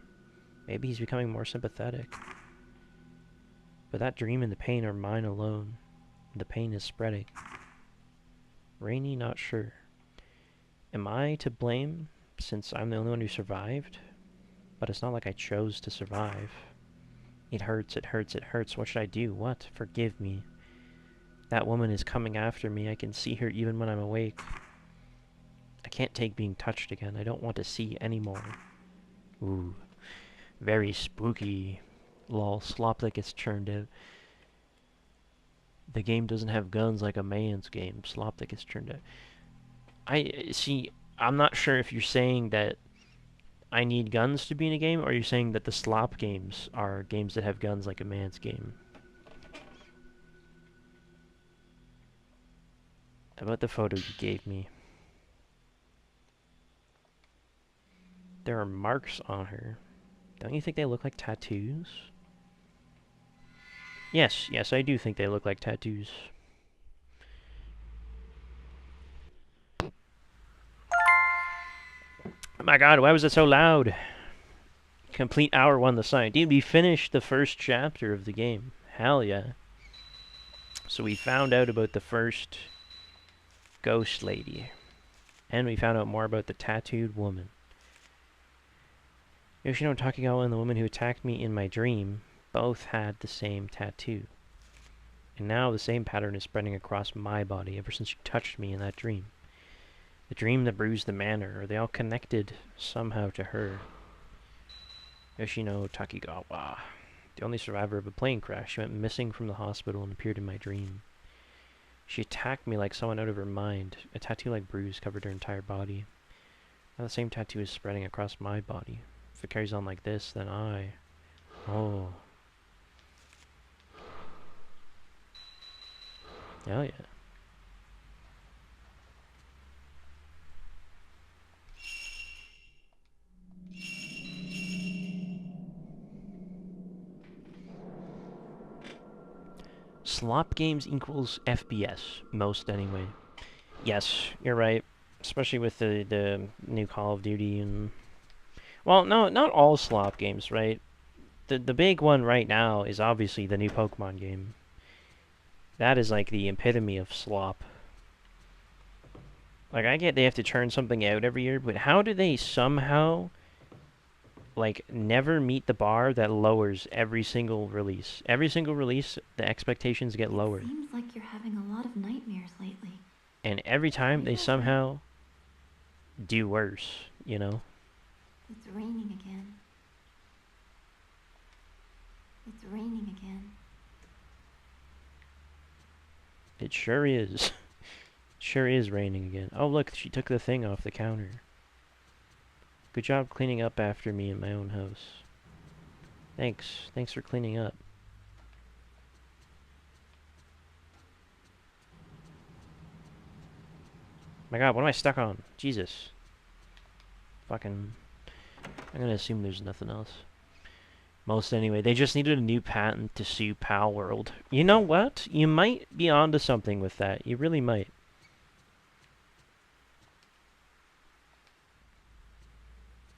Maybe he's becoming more sympathetic. But that dream and the pain are mine alone. The pain is spreading. Rainy, not sure. Am I to blame, since I'm the only one who survived? But it's not like I chose to survive. It hurts, it hurts, it hurts. What should I do? What? Forgive me. That woman is coming after me. I can see her even when I'm awake. I can't take being touched again. I don't want to see anymore. Ooh. Very spooky. Lol. Slop that gets churned out. The game doesn't have guns like a man's game. Slop that gets churned out. I'm not sure if you're saying that I need guns to be in a game, or you're saying that the slop games are games that have guns like a man's game. How about the photo you gave me? There are marks on her. Don't you think they look like tattoos? Yes, I do think they look like tattoos. Oh my god, why was it so loud? Complete hour 1 the sign. Dude, we finished the first chapter of the game. Hell yeah. So we found out about the first ghost lady. And we found out more about the tattooed woman. Yoshino Takigawa and the woman who attacked me in my dream both had the same tattoo. And now the same pattern is spreading across my body ever since you touched me in that dream. The dream that bruised the manor. Are they all connected somehow to her? Yoshino Takigawa. The only survivor of a plane crash. She went missing from the hospital and appeared in my dream. She attacked me like someone out of her mind. A tattoo-like bruise covered her entire body. Now the same tattoo is spreading across my body. If it carries on like this, then I... Oh. Hell yeah. Slop games equals FPS. Most, anyway. Yes, you're right. Especially with the new Call of Duty and... Well, no, not all slop games, right? The big one right now is obviously the new Pokemon game. That is like the epitome of slop. Like, I get they have to churn something out every year, but how do they somehow, like, never meet the bar that lowers every single release? Every single release, the expectations get lower. Seems like you're having a lot of nightmares lately. And every time they somehow do worse, you know? It's raining again. It's raining again. It sure is. Sure is raining again. Oh, look, she took the thing off the counter. Good job cleaning up after me in my own house. Thanks. Thanks for cleaning up. My god, what am I stuck on? Jesus. Fucking... I'm gonna assume there's nothing else. Most anyway. They just needed a new patent to sue Pal World. You know what? You might be onto something with that. You really might.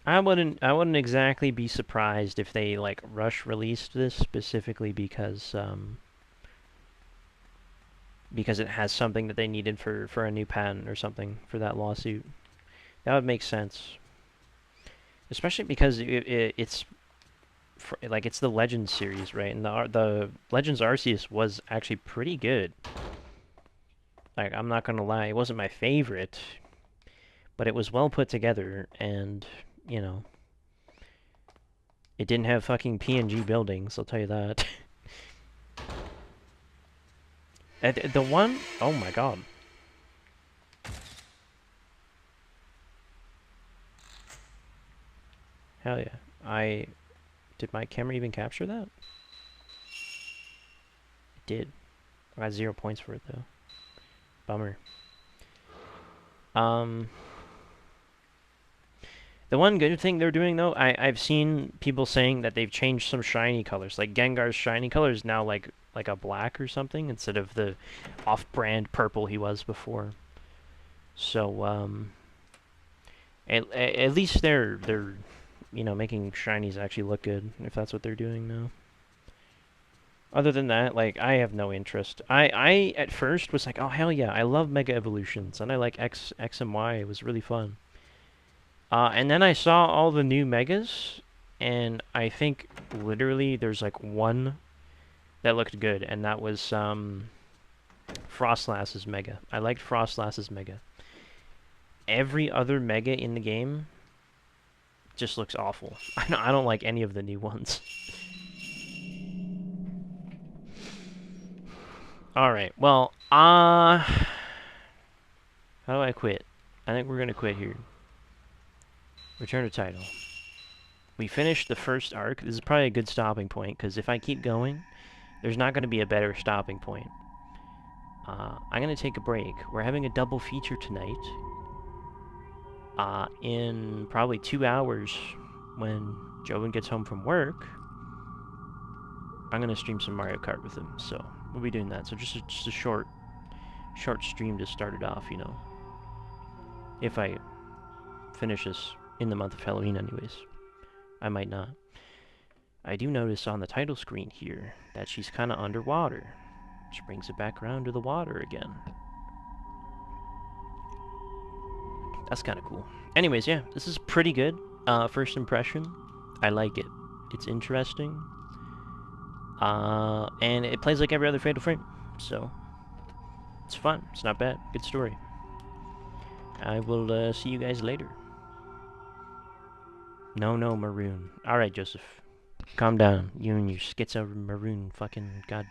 I wouldn't exactly be surprised if they like rush released this specifically because it has something that they needed for a new patent or something for that lawsuit. That would make sense. Especially because it's like it's the Legends series, right? And the Legends Arceus was actually pretty good. Like, I'm not gonna lie, it wasn't my favorite, but it was well put together, and you know, it didn't have fucking PNG buildings, I'll tell you that. The one... Oh my god. Hell yeah. Did my camera even capture that? It did. I got 0 points for it, though. Bummer. The one good thing they're doing, though, I've seen people saying that they've changed some shiny colors. Like, Gengar's shiny color is now, like a black or something, instead of the off-brand purple he was before. So, at least they're you know, making shinies actually look good, if that's what they're doing now. Other than that, like, I have no interest. I at first was like, oh, hell yeah, I love Mega Evolutions, and I like X and Y, it was really fun. And then I saw all the new Megas, and I think literally there's like one that looked good, and that was Frostlass's Mega. I liked Frostlass's Mega. Every other Mega in the game just looks awful. I don't like any of the new ones. Alright, well, how do I quit? I think we're gonna quit here. Return to title. We finished the first arc. This is probably a good stopping point, because if I keep going, there's not going to be a better stopping point. I'm going to take a break. We're having a double feature tonight. In probably 2 hours, when Joven gets home from work, I'm going to stream some Mario Kart with him, so we'll be doing that. So just a short stream to start it off, you know. If I finish this in the month of Halloween anyways. I might not. I do notice on the title screen here that she's kind of underwater, which brings it back around to the water again. That's kind of cool. Anyways, yeah, this is pretty good. First impression, I like it. It's interesting. And it plays like every other Fatal Frame, so it's fun. It's not bad. Good story. I will see you guys later. No, Maroon. Alright, Joseph. Calm down. You and your schizo Maroon fucking goddamn.